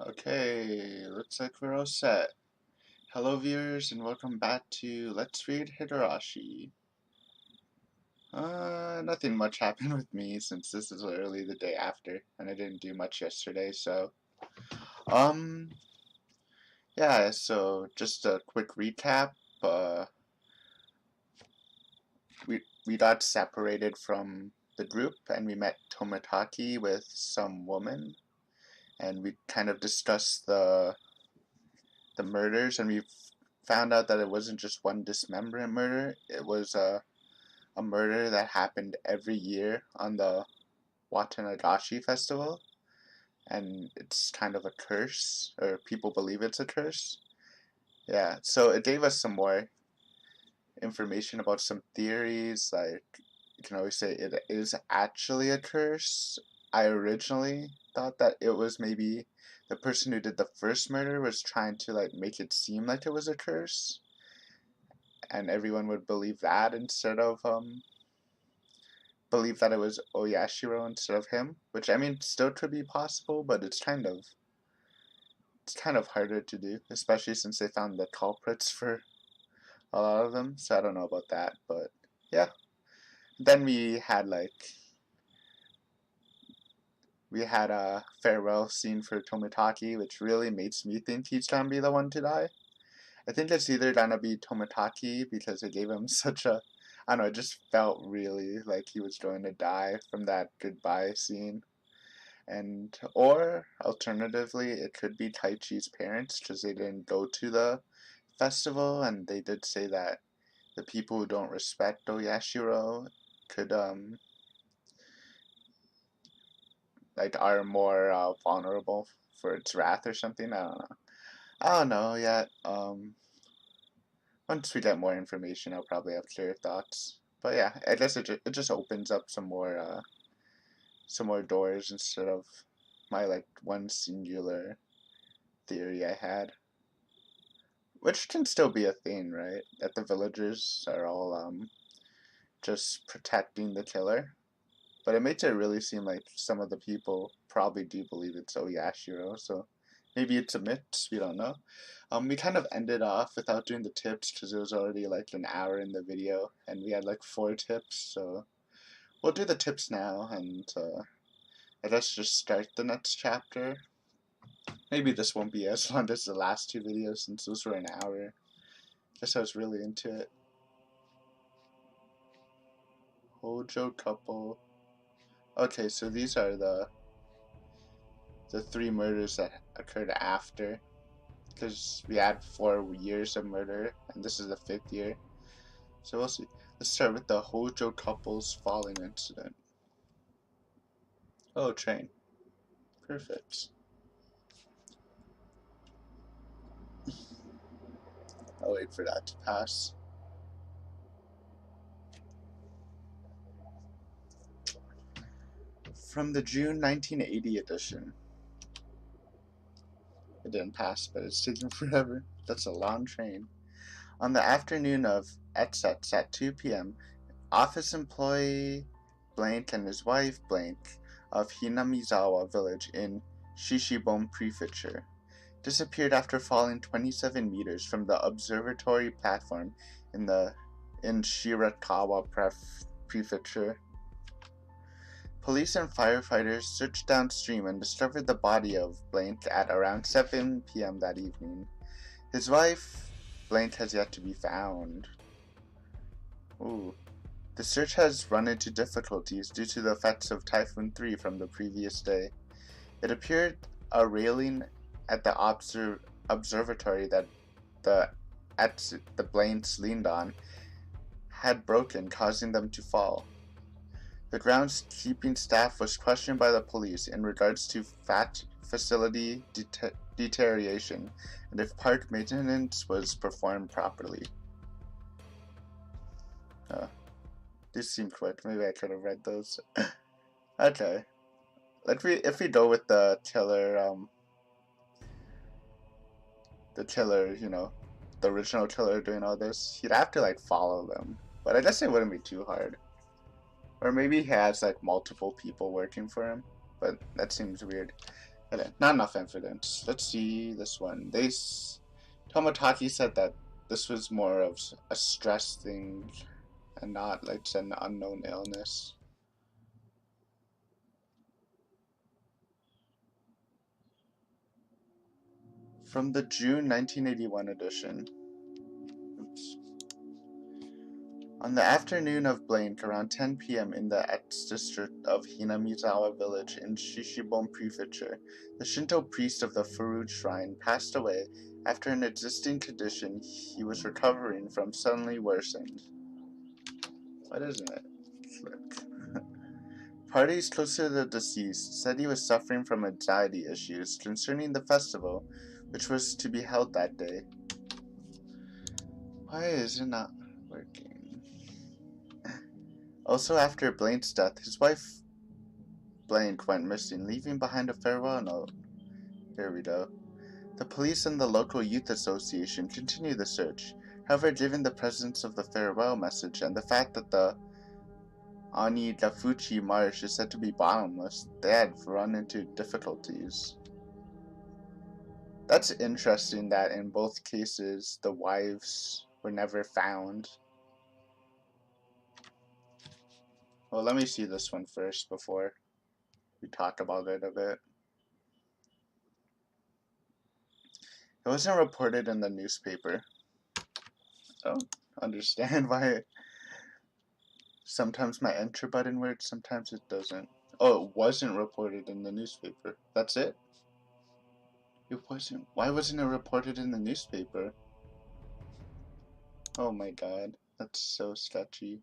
Okay, looks like we're all set. Hello viewers and welcome back to Let's Read Higurashi. Nothing much happened with me since this is literally the day after and I didn't do much yesterday, so um yeah, so just a quick recap. Uh we got separated from the group and we met Tomitaki with some woman and we kind of discussed the murders, and we found out that it wasn't just one dismemberment murder. It was a murder that happened every year on the Watanagashi festival, and it's kind of a curse, or people believe it's a curse. Yeah, so it gave us some more information about some theories, like you can always say it is actually a curse. I originally thought that it was maybe the person who did the first murder was trying to like make it seem like it was a curse, and everyone would believe that instead of believe that it was Oyashiro instead of him, which I mean still could be possible, but it's kind of harder to do, especially since they found the culprits for a lot of them. So I don't know about that, but yeah. Then we had a farewell scene for Tomitaki, which really makes me think he's gonna be the one to die. I think it's either gonna be Tomitaki because it gave him such a, I don't know, it just felt really like he was going to die from that goodbye scene. And or alternatively, it could be Taichi's parents because they didn't go to the festival, and they did say that the people who don't respect Oyashiro could like are more vulnerable for its wrath or something. I don't know. I don't know yet. Once we get more information, I'll probably have clearer thoughts. But yeah, I guess it just opens up some more doors instead of my like one singular theory I had, which can still be a thing, right? That the villagers are all just protecting the killer. But it makes it really seem like some of the people probably do believe it's Oyashiro, so maybe it's a myth, we don't know. We kind of ended off without doing the tips because it was already like an hour in the video, and we had like 4 tips, so we'll do the tips now, and I guess just start the next chapter. Maybe this won't be as long as the last 2 videos since those were an hour. Guess I was really into it. Hojo couple. Okay, so these are the 3 murders that occurred after, because we had 4 years of murder, and this is the 5th year. So we'll see. Let's start with the Hojo couple's falling incident. Oh, train. Perfect. I'll wait for that to pass. From the June 1980 edition. It didn't pass, but it's taking forever. That's a long train. On the afternoon of Etsets at 2 p.m., office employee blank and his wife blank of Hinamizawa village in Shishibon Prefecture disappeared after falling 27 meters from the observatory platform in Shirakawa Prefecture. Police and firefighters searched downstream and discovered the body of blank at around 7 p.m. that evening. His wife blank has yet to be found. Ooh. The search has run into difficulties due to the effects of Typhoon 3 from the previous day. It appeared a railing at the observatory that the Blaines leaned on had broken, causing them to fall. The groundskeeping staff was questioned by the police in regards to facility deterioration and if park maintenance was performed properly. These seem quick. Maybe I could have read those. Okay. If we go with the killer, the original killer doing all this, he'd have to like follow them. But I guess it wouldn't be too hard. Or maybe he has like multiple people working for him, but that seems weird. Okay, not enough evidence. Let's see this one. Tomotaki said that this was more of a stress thing and not like an unknown illness. From the June 1981 edition. Oops. On the afternoon of blank, around 10 p.m. in the Etz district of Hinamizawa village in Shishibon Prefecture, the Shinto priest of the Furuj shrine passed away after an existing condition he was recovering from suddenly worsened. What isn't it? Flick. Parties close to the deceased said he was suffering from anxiety issues concerning the festival, which was to be held that day. Why is it not working? Also, after Blaine's death, his wife Blaine went missing, leaving behind a farewell note. Here we go. The police and the local youth association continue the search. However, given the presence of the farewell message and the fact that the Onikakushi marsh is said to be bottomless, they had run into difficulties. That's interesting that in both cases the wives were never found. Well, let me see this one first before we talk about it a bit. It wasn't reported in the newspaper. I don't understand why sometimes my enter button works, sometimes it doesn't. Oh, it wasn't reported in the newspaper. That's it? It wasn't. Why wasn't it reported in the newspaper? Oh my god, that's so sketchy.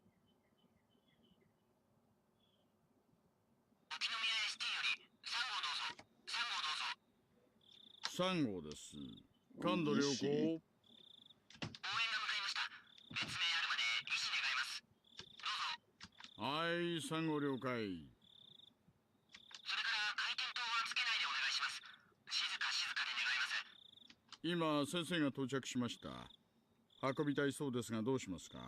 3号です。感度良好。はい、3号了解。今、先生が到着しました。運びたいそうですがどうしますか?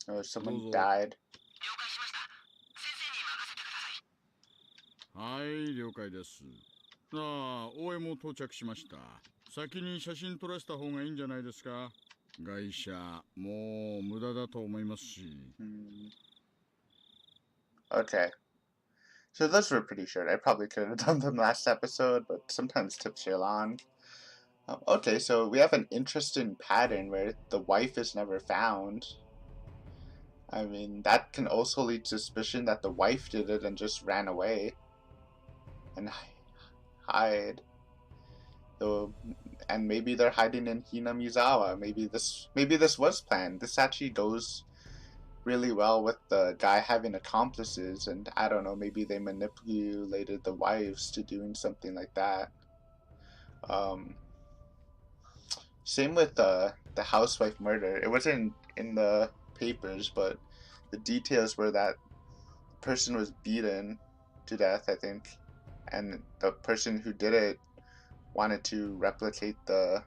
Oh, someone died. はい、了解です。ああ、応援も到着しました。先に写真撮らせた方がいいんじゃないですか。外車、もう無駄だと思いますし。Okay. So those were pretty short. I probably could have done them last episode, but sometimes tips are long. Okay, so we have an interesting pattern where the wife is never found. I mean, that can also lead to suspicion that the wife did it and just ran away. And hide. So, and maybe they're hiding in Hinamizawa. Maybe this was planned. This actually goes really well with the guy having accomplices, and I don't know, maybe they manipulated the wives to doing something like that. Same with the housewife murder. It wasn't in the papers, but the details were that the person was beaten to death, I think, and the person who did it wanted to replicate the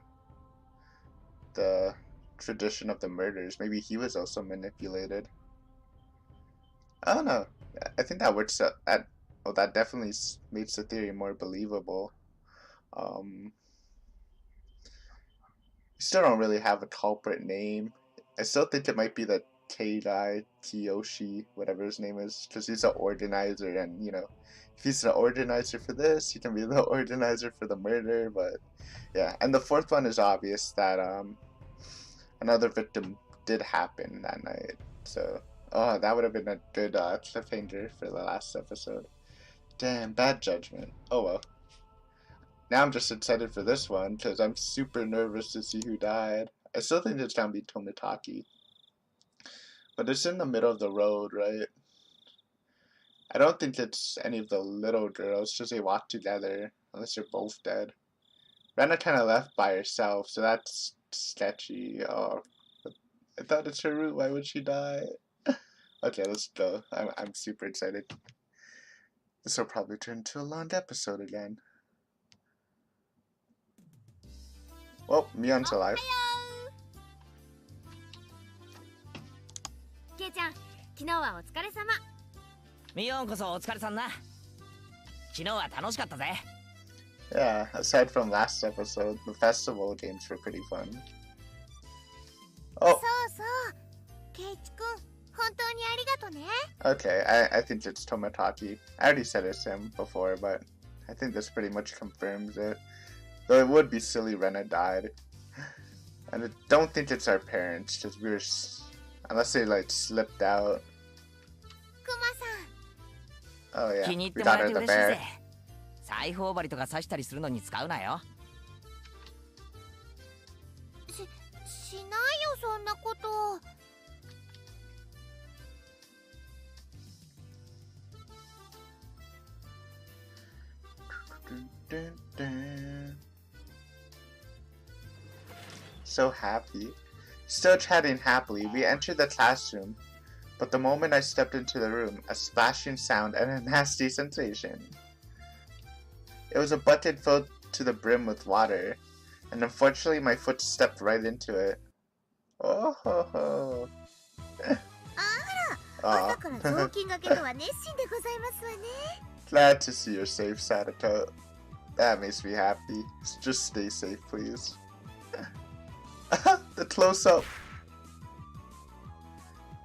tradition of the murders. Maybe he was also manipulated. I don't know. I think that works out. That definitely makes the theory more believable. Still don't really have a culprit name. I still think it might be the K guy, Kiyoshi, whatever his name is, because he's the organizer, and you know, if he's the organizer for this, he can be the organizer for the murder. But yeah, and the fourth one is obvious that another victim did happen that night. So that would have been a good cliffhanger for the last episode. Damn, bad judgment. Oh well. Now I'm just excited for this one because I'm super nervous to see who died. I still think it's gonna be Tomitaki. But it's in the middle of the road, right? I don't think it's any of the little girls because they walk together, unless they're both dead. Rena kind of left by herself, so that's sketchy. Oh, I thought it's her route. Why would she die? Okay, let's go. I'm super excited. This will probably turn into a long episode again. Well, Mion's alive. ケイちゃん、昨日はお疲れ様。ミヨンこそお疲れさんな。Yeah, aside from last episode, the festival games were pretty fun. Oh! Okay, I think it's Tomataki. I already said it's him before, but I think this pretty much confirms it. Though it would be silly Rena died. And I don't think it's our parents, because we were... Unless they, like, slipped out. Oh yeah, we got her the bear. So happy. Still chatting happily, we entered the classroom, but the moment I stepped into the room, a splashing sound and a nasty sensation. It was a bucket filled to the brim with water, and unfortunately my foot stepped right into it. Oh ho ho. Glad to see you're safe, Sadako. That makes me happy. Just stay safe, please. The close-up.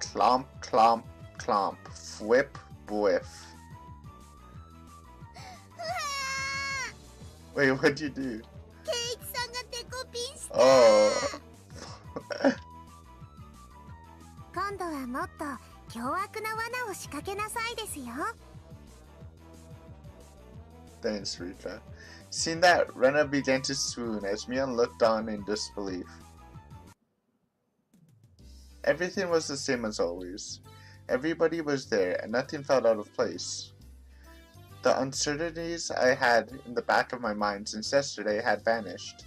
Clomp, clomp, clomp. Whip, whiff. Wait, what'd you do? Oh. Thanks, Rika. Seeing that, Rena began to swoon as Mion looked on in disbelief. Everything was the same as always. Everybody was there, and nothing felt out of place. The uncertainties I had in the back of my mind since yesterday had vanished.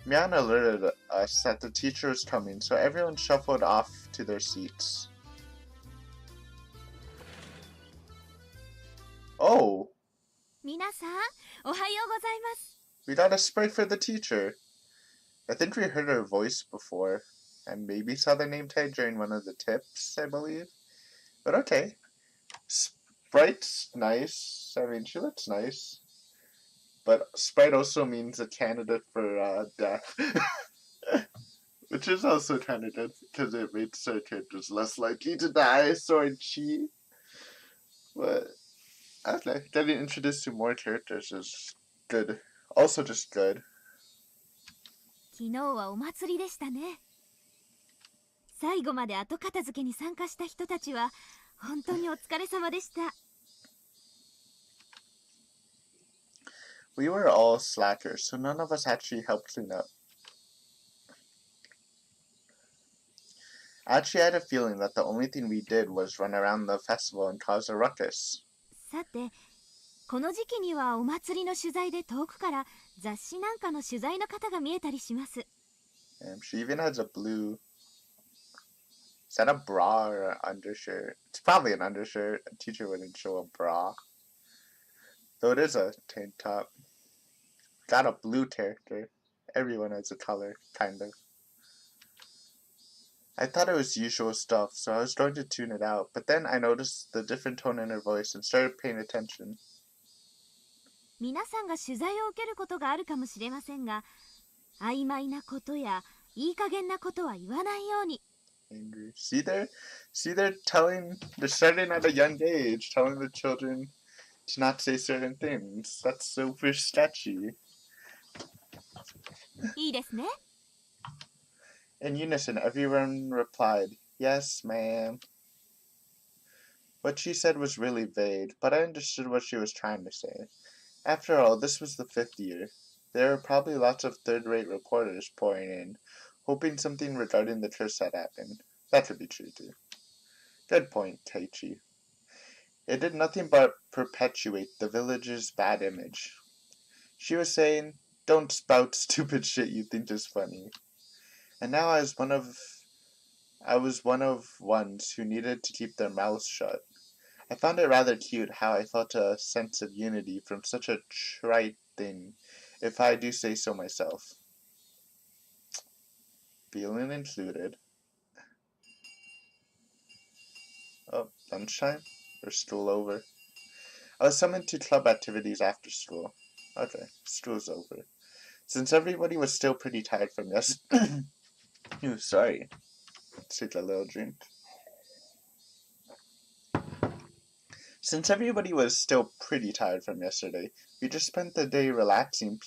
Mian alerted us that the teacher was coming, so everyone shuffled off to their seats. Oh! We got a sprite for the teacher. I think we heard her voice before, and maybe saw the name tag during one of the tips, I believe. But okay. Sprite's nice. I mean, she looks nice. But Sprite also means a candidate for death. Which is also kind of good, because it makes our characters less likely to die, so she. But, okay, getting introduced to more characters is good. Also just good. We were all slackers, so none of us actually helped clean up. I actually had a feeling that the only thing we did was run around the festival and cause a ruckus. She even has a blue... Is that a bra or an undershirt? It's probably an undershirt. A teacher wouldn't show a bra. Though it is a tank top. Got a blue character. Everyone has a color, kind of. I thought it was usual stuff, so I was going to tune it out, but then I noticed the different tone in her voice and started paying attention. Angry. See, they're starting at a young age, telling the children to not say certain things. That's super sketchy. In unison, everyone replied, "Yes, ma'am." What she said was really vague, but I understood what she was trying to say. After all, this was the 5th year. There were probably lots of third-rate reporters pouring in, hoping something regarding the curse had happened. That could be true, too. Good point, Taichi. It did nothing but perpetuate the village's bad image. She was saying, "Don't spout stupid shit you think is funny." And now I was one of ones who needed to keep their mouths shut. I found it rather cute how I felt a sense of unity from such a trite thing, if I do say so myself. Feeling included. Oh, lunchtime? Or school over? I was summoned to club activities after school. Okay, school's over. Since everybody was still pretty tired from yesterday. Ooh, sorry. Let's take a little drink. Since everybody was still pretty tired from yesterday, we just spent the day relaxing.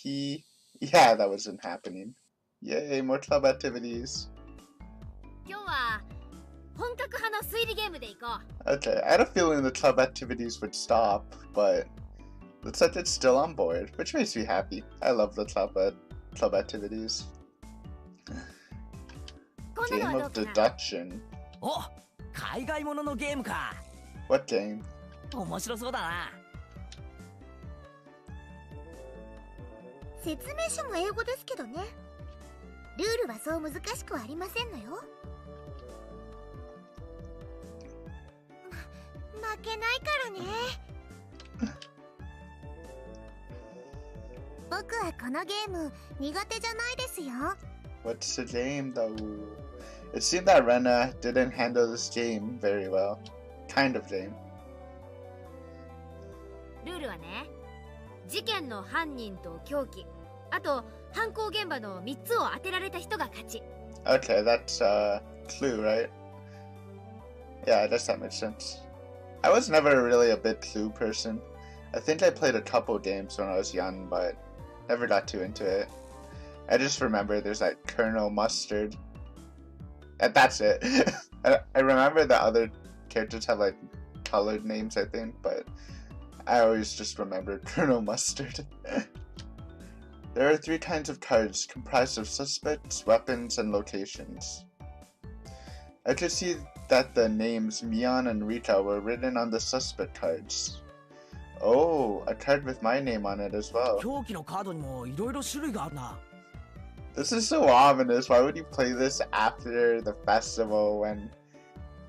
Yeah, that wasn't happening. Yay, more club activities. Okay, I had a feeling the club activities would stop, but looks like it's still on board, which makes me happy. I love the club activities. Game of deduction. Oh, 海外もののゲームか。 What game? 面白そうだな。説明書も英語ですけどね。ルールはそう難しくはありませんのよ。負けないからね。僕はこのゲーム苦手じゃないですよ。What's the game though? It seemed that Rena didn't handle this game very well. Kind of game. ルールはね、事件の犯人と凶器、あと犯行現場の3つを当てられた人が勝ち。Okay, that's Clue, right? Yeah, I guess that makes sense. I was never really a big Clue person. I think I played a couple games when I was young, but never got too into it. I just remember there's like Colonel Mustard. And that's it. I remember the other characters have like colored names, I think, but I always just remember Colonel Mustard. There are 3 kinds of cards comprised of suspects, weapons, and locations. I could see that the names Mion and Rika were written on the suspect cards. Oh, a card with my name on it as well. 凶器のカードにもいろいろ種類があるな。 This is so ominous. Why would you play this after the festival when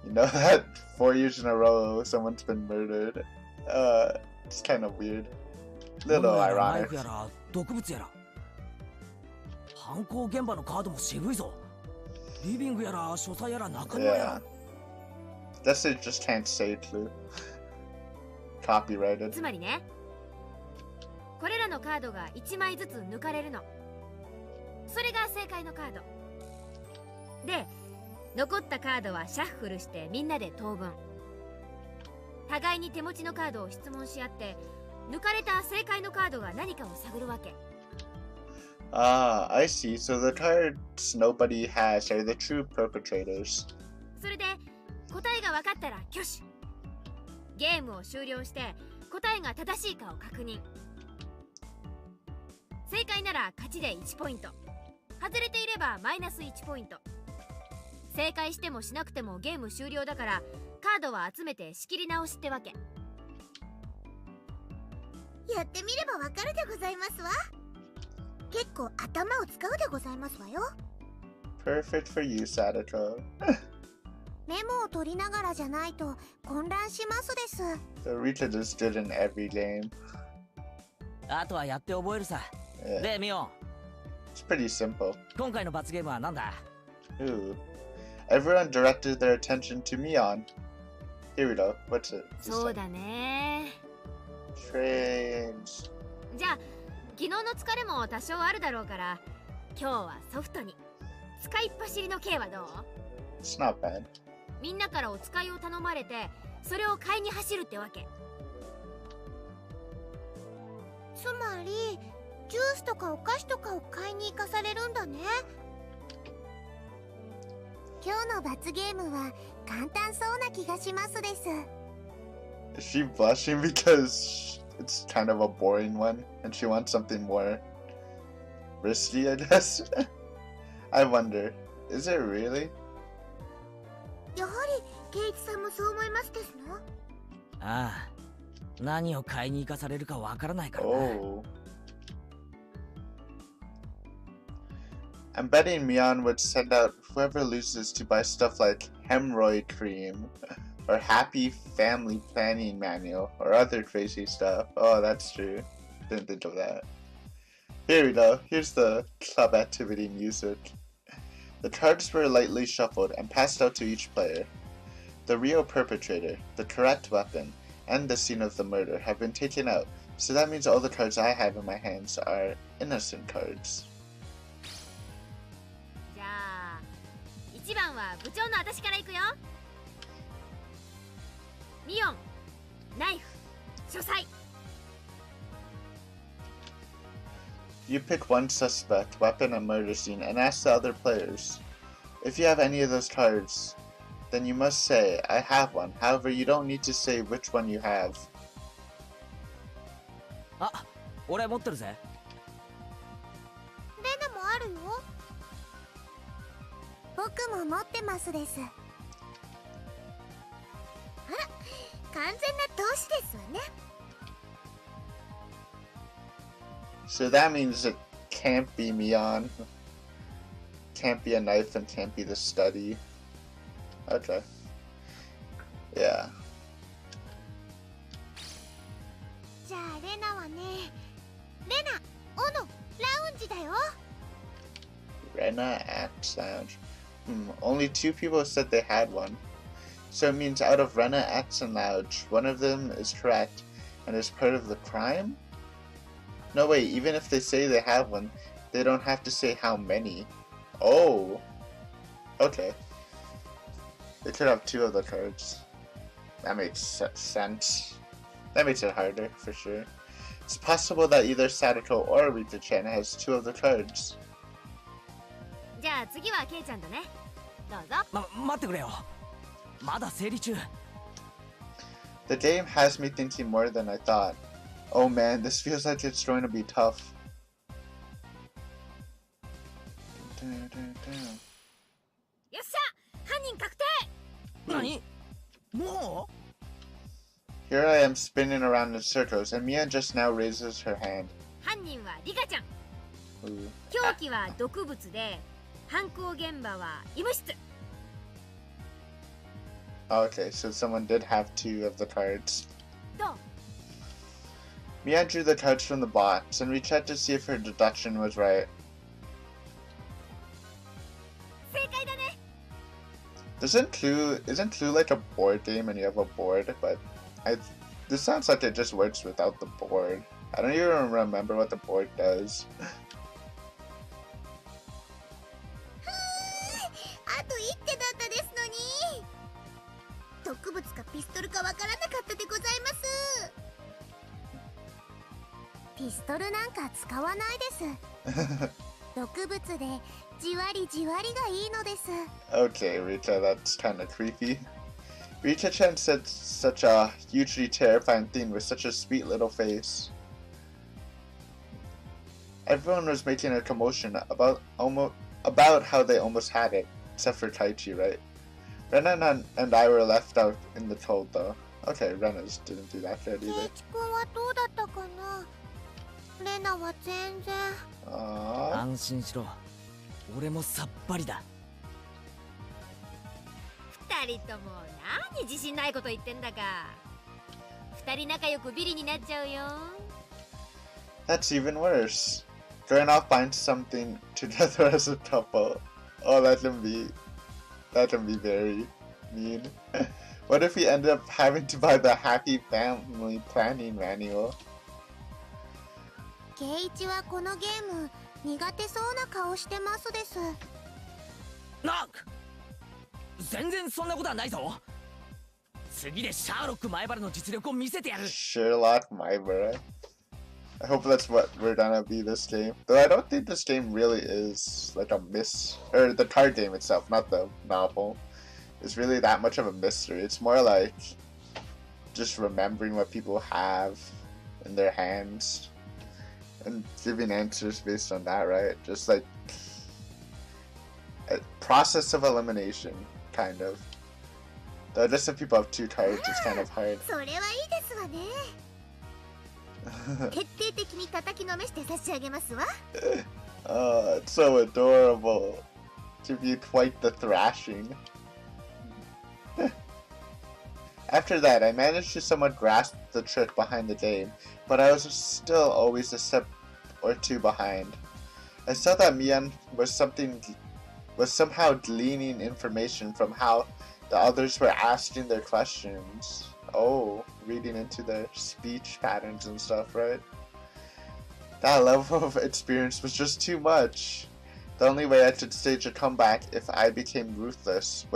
you know that 4 years in a row someone's been murdered? It's kind of weird. Little ナイ ironic. フやら毒物やら。犯行現場のカードも渋いぞ。リビングやら書斎やら中庭や Yeah. Guess they just can't say Clue. Copyrighted. つまりね、これらのカードが1枚ずつ抜かれるの。それが正解のカードで、残ったカードはシャッフルしてみんなで等分。互いに手持ちのカードを質問し合って、抜かれた正解のカードが何かを探るわけ。Ah, I see. So the cards nobody has are the true perpetrators. それで答えが分かったら挙手。ゲームを終了して答えが正しいかを確認。正解なら勝ちで1ポイント、外れていればマイナス1ポイント。正解してもしなくてもゲーム終了だから、カードは集めて仕切り直しってわけ。やってみればわかるでございますわ。結構頭を使うでございますわよ。 Perfect for you, Sadako. メモを取りながらじゃないと混乱しますです。 The Rita is good in every game. あとはやって覚えるさ。 Yeah. で、ミオン。 It's pretty simple. 今回の罰ゲームは何だ？ Ooh. Everyone directed their attention to Mion. Here we go. What's it? そうだね。 Trains. じゃあ昨日の疲れも多少あるだろうから、今日はソフトに。使いっ走りの刑はどう？ It's not bad. みんなからお使いを頼まれて、それを買いに走るってわけ。つまりジュースとかお菓子とかを買いに行かされるんだね。今日の罰ゲームは簡単そうな気がしますです。 Is she blushing because it's kind of a boring one and she wants something more risky, I guess? I wonder, is it really? やはりケイチさんもそう思いますですの？ああ、何を買いに行かされるかわからないからな。 Oh. I'm betting Mion would send out whoever loses to buy stuff like hemorrhoid cream, or Happy Family Planning Manual, or other crazy stuff. Oh, that's true. Didn't think of that. Here we go. Here's the club activity music. The cards were lightly shuffled and passed out to each player. The real perpetrator, the correct weapon, and the scene of the murder have been taken out, so that means all the cards I have in my hands are innocent cards. じゃあ1番は部長の私から行くよ。ミオン、ナイフ、書斎。 You pick one suspect, weapon, and murder scene and ask the other players. If you have any of those cards, then you must say, I have one. However, you don't need to say which one you have. あ、俺持ってるぜ。レナもあるよ。僕も持ってますです。あら、完全な同志ですわね。So that means it can't be Mion, can't be a knife, and can't be the study. Okay. Yeah. じゃあレナはね、レナ、オノ、ラウンジだよ。Rena Axe Lounge. Only 2 people said they had one. So it means out of Rena Axe and Lounge, one of them is correct and is part of the crime? No, wait, even if they say they have one, they don't have to say how many. Oh! Okay. They could have 2 of the cards. That makes sense. That makes it harder, for sure. It's possible that either Sadako or Rita-chan has 2 of the cards. じゃあ次はケイちゃんだね。どうぞ。待ってくれよ。まだ整理中。The game has me thinking more than I thought. Oh man, this feels like it's going to be tough. よっしゃ、犯人確定。何？もう？ Here I am spinning around in circles, and Mia just now raises her hand. 犯人はリカちゃん。 Ooh. 凶器は毒物で、犯行現場は医務室。 Okay, so someone did have 2 of the cards. どう？ Mia drew the cards from the box, and we checked to see if her deduction was right. 正解だね。 Isn't Clue like a board game and you have a board? But this sounds like it just works without the board. I don't even remember what the board does. あと一手だったですのに。毒物かピストルかわからなかったでございます。ピストルなんか使わないです。毒物でじわりじわりがいいのです。Okay, Rita, that's kind of creepy. Rita-chan said such a hugely terrifying thing with such a sweet little face. Everyone was making a commotion about how they almost had it, except for Taichi, right? Renan and I were left out in the cold, though. Okay, Rena's didn't do that good ケイ either. チ君はどうだったかな。レナは全然。Aww. 安心しろ。俺もさっぱりだ。二人とも何自信ないこと言ってんだか。二人仲良くビリになっちゃうよ。 That's even worse. Going off buying something together as a couple. Oh, that can be very mean. What if we end up having to buy the Happy Family Planning Manual? ケイチはこのゲーム苦手そうな顔してますです。なっ！全然そんなことはないぞ。次でシャーロック前原の実力を見せてやる。 Sherlock Maebara. I hope that's what we're gonna be this game. Though I don't think this game really is like a or the card game itself, not the novel, is really that much of a mystery. It's more like just remembering what people have in their hands and giving answers based on that, right? Just like a process of elimination, kind of. Though just if people have 2 cards, it's kind of hard. それはいいですわね。徹底的に叩きのめして差し上げますわ。Oh, it's so adorable. Give you quite the thrashing. After that, I managed to somewhat grasp the trick behind the game, but I was still always a step or two behind. I saw that Mian was somehow gleaning information from how the others were asking their questions. Oh, reading into their speech patterns and stuff, right? That level of experience was just too much. The only way I could stage a comeback was if I became ruthless.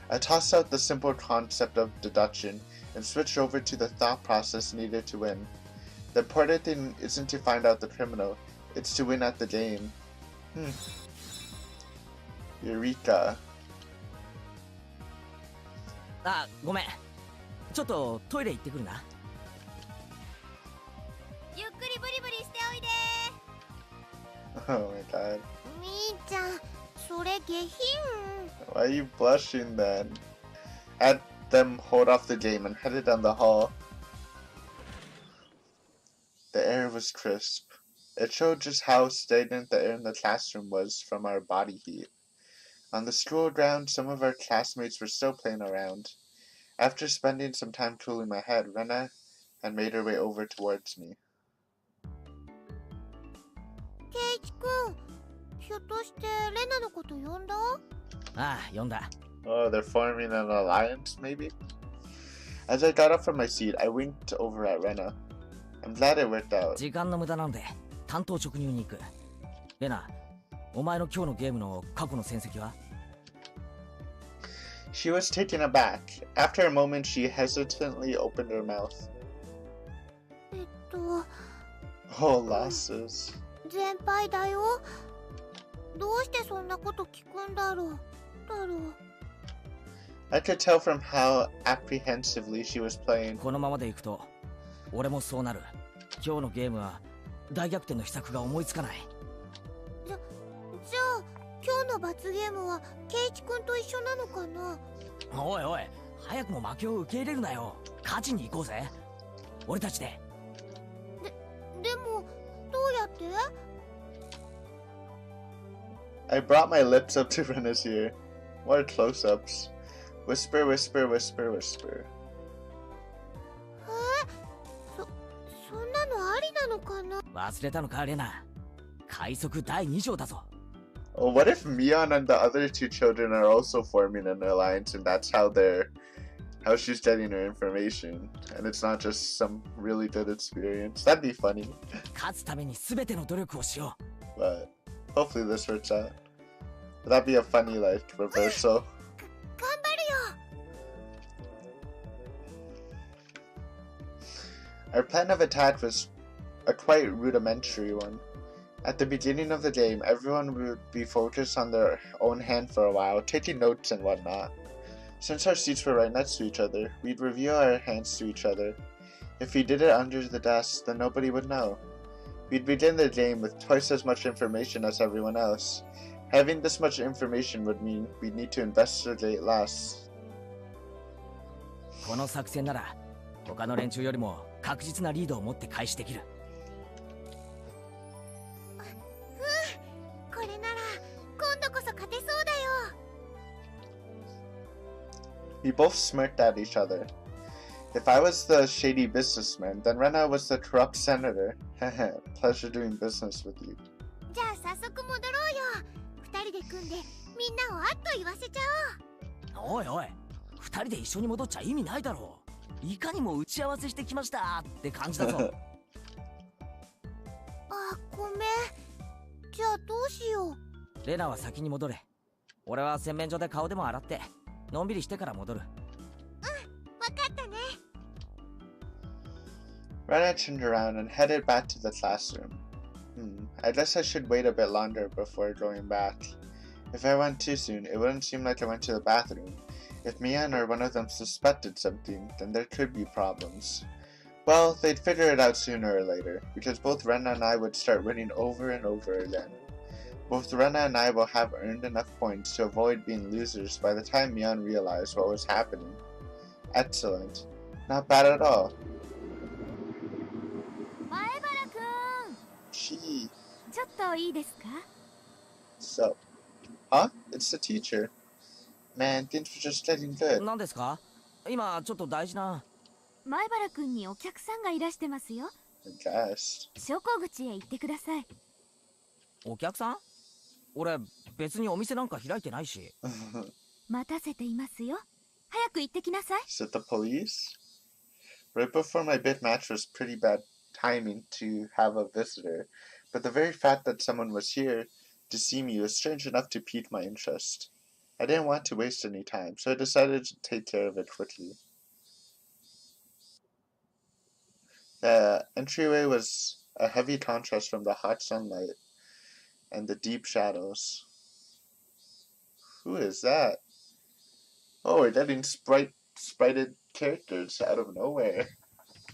I tossed out the simple concept of deduction and switched over to the thought process needed to win. The important thing isn't to find out the criminal, it's to win at the game. Eureka. あ、ごめん。ちょっとトイレ行ってくるな。ゆっくりブリブリしておいで。 Oh my god. みーちゃん、それ下品。 Why are you blushing then? Had them hold off the game and headed down the hall. The air was crisp. It showed just how stagnant the air in the classroom was from our body heat. On the school ground, some of our classmates were still playing around. After spending some time cooling my head, Rena had made her way over towards me. ケイチくん、ひょっとしてレナのこと呼んだ？ああ、読んだ。 Oh, they're forming an alliance, maybe? As I got up from my seat, I winked over at Rena. I'm glad it worked out. 時間の無駄なので単刀直入に行く。レナ、お前の今日のゲームの過去の戦績は？ She was taken aback. After a moment, she hesitantly opened her mouth. Oh, losses. 全敗だよ。どうしてそんなこと聞くんだろう。I could tell from how apprehensively she was playing. このままでいくと俺もそうなる。今日のゲームは大逆転の秘策が思いつかない。じゃあ今日の罰ゲームはケイチくんと一緒なのかな？おいおい、早くも負けを受け入れるなよ。勝ちに行こうぜ。俺たちで。でもどうやって？ I brought my lips up to Rena's ear. More close-ups. Whisper, whisper, whisper, whisper. そんなのありなのかな？忘れたのかレナ。快速第2条だぞ。 Oh, what if Mion and the other two children are also forming an alliance, and that's how she's getting her information, and it's not just some really good experience? That'd be funny. 勝つために全ての努力をしよう。 But hopefully this works out. That'd be a funny like reversal. 頑張るよ。 Our plan of attack was a quite rudimentary one. At the beginning of the game, everyone would be focused on their own hand for a while, taking notes and whatnot. Since our seats were right next to each other, we'd reveal our hands to each other. If we did it under the desk, then nobody would know. We'd begin the game with twice as much information as everyone else. Having this much information would mean we'd need to investigate less. この作戦なら他の連中よりも確実なリードを持って開始できる。これなら今度こそ勝てそうだよ。 We both smirked at each other. If I was the shady businessman, then Rena was the corrupt senator. Pleasure doing business with you. じゃあ早速戻ろうよ。二人で組んでみんなをあっと言わせちゃおう。おいおい、二人で一緒に戻っちゃ意味ないだろう。いかにも打ち合わせしてきましたって感じだぞ。あ、ごめん。じゃあどうしよう。レナは先に戻れ。俺は洗面所で顔でも洗ってのんびりしてから戻る。わかったね。 Rena turned around and headed back to the classroom. I guess I should wait a bit longer before going back. If I went too soon, it wouldn't seem like I went to the bathroom. If Mian or one of them suspected something, then there could be problems. Well, they'd figure it out sooner or later, because both Rena and I would start winning over and over again. Both Rena and I will have earned enough points to avoid being losers by the time Mian realized what was happening. Excellent. Not bad at all. 前原くん、 Gee. ちょっといいですか？ So. Huh? It's the teacher. Man, things were just getting good. 何ですか？今ちょっと大事な。前原くんにお客さんがいらしてますよ。 I guess. 昇降口へ行ってください。お客さん？俺別にお店なんか開いてないし。待たせていますよ。早く行ってきなさい。 Is it the police? Right before my bid match was pretty bad timing to have a visitor, but the very fact that someone was here to see me was strange enough to pique my interest. I didn't want to waste any time, so I decided to take care of it quickly. The entryway was a heavy contrast from the hot sunlight and the deep shadows. Who is that? Oh, we're getting sprited characters out of nowhere.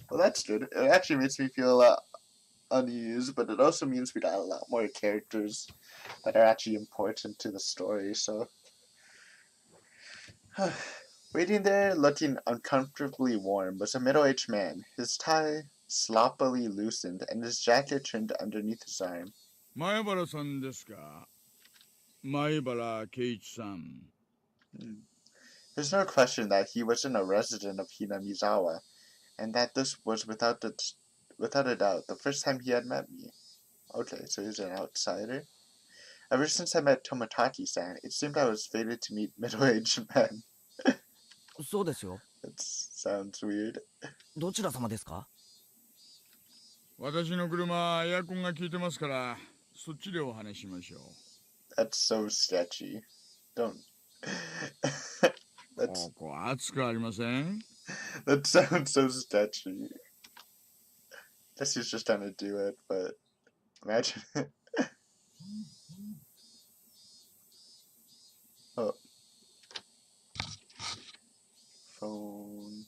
Well, that's good. It actually makes me feel a lot unease, but it also means we got a lot more characters that are actually important to the story, so... Waiting there, looking uncomfortably warm, was a middle-aged man, his tie sloppily loosened and his jacket turned underneath his arm. Maebara さんですか？Maebara 圭一さん。There's no question that he wasn't a resident of Hinamizawa, and that this was without a doubt the first time he had met me. Okay, so he's an outsider. Ever since I met Tomotaki-san, it seemed I was fated to meet middle-aged men. そうですよ。 That sounds weird. どちら様ですか？私の車エアコンが効いてますからそっちでお話しましょう。That's so sketchy. Don't. ここ暑くありません？ That sounds so sketchy. Guess he's just trying to do it, but imagine it. Oh. Phone.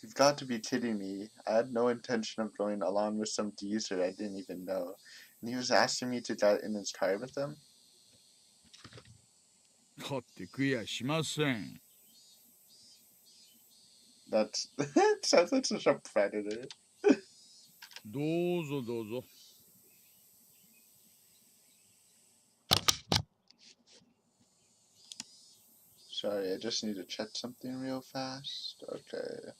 You've got to be kidding me. I had no intention of going along with some geezer I didn't even know. And he was asking me to get in his car with him? だって食いやしません。 That's... It sounds like such a predator. どうぞどうぞ。 Sorry, I just need to check something real fast. Okay.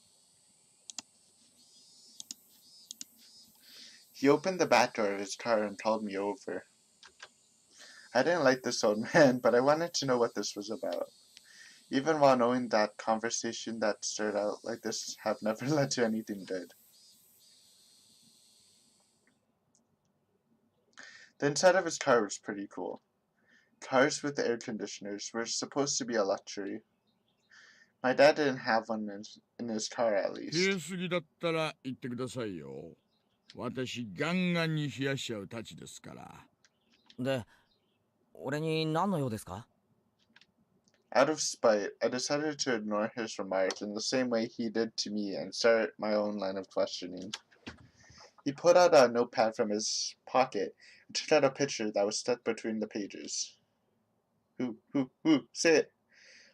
He opened the back door of his car and called me over. I didn't like this old man, but I wanted to know what this was about. Even while knowing that conversation that started out like this have never led to anything good. The inside of his car was pretty cool. Cars with air conditioners were supposed to be a luxury. My dad didn't have one in his car, at 冷え least. すぎだったら言ってくださいよ。私ガンガンに冷やしちゃうたちですから。で、俺に何の用ですか？ Out of spite, I decided to ignore his remark in the same way he did to me and start my own line of questioning. He pulled out a notepad from his pocket and took out a picture that was stuck between the pages. Say it.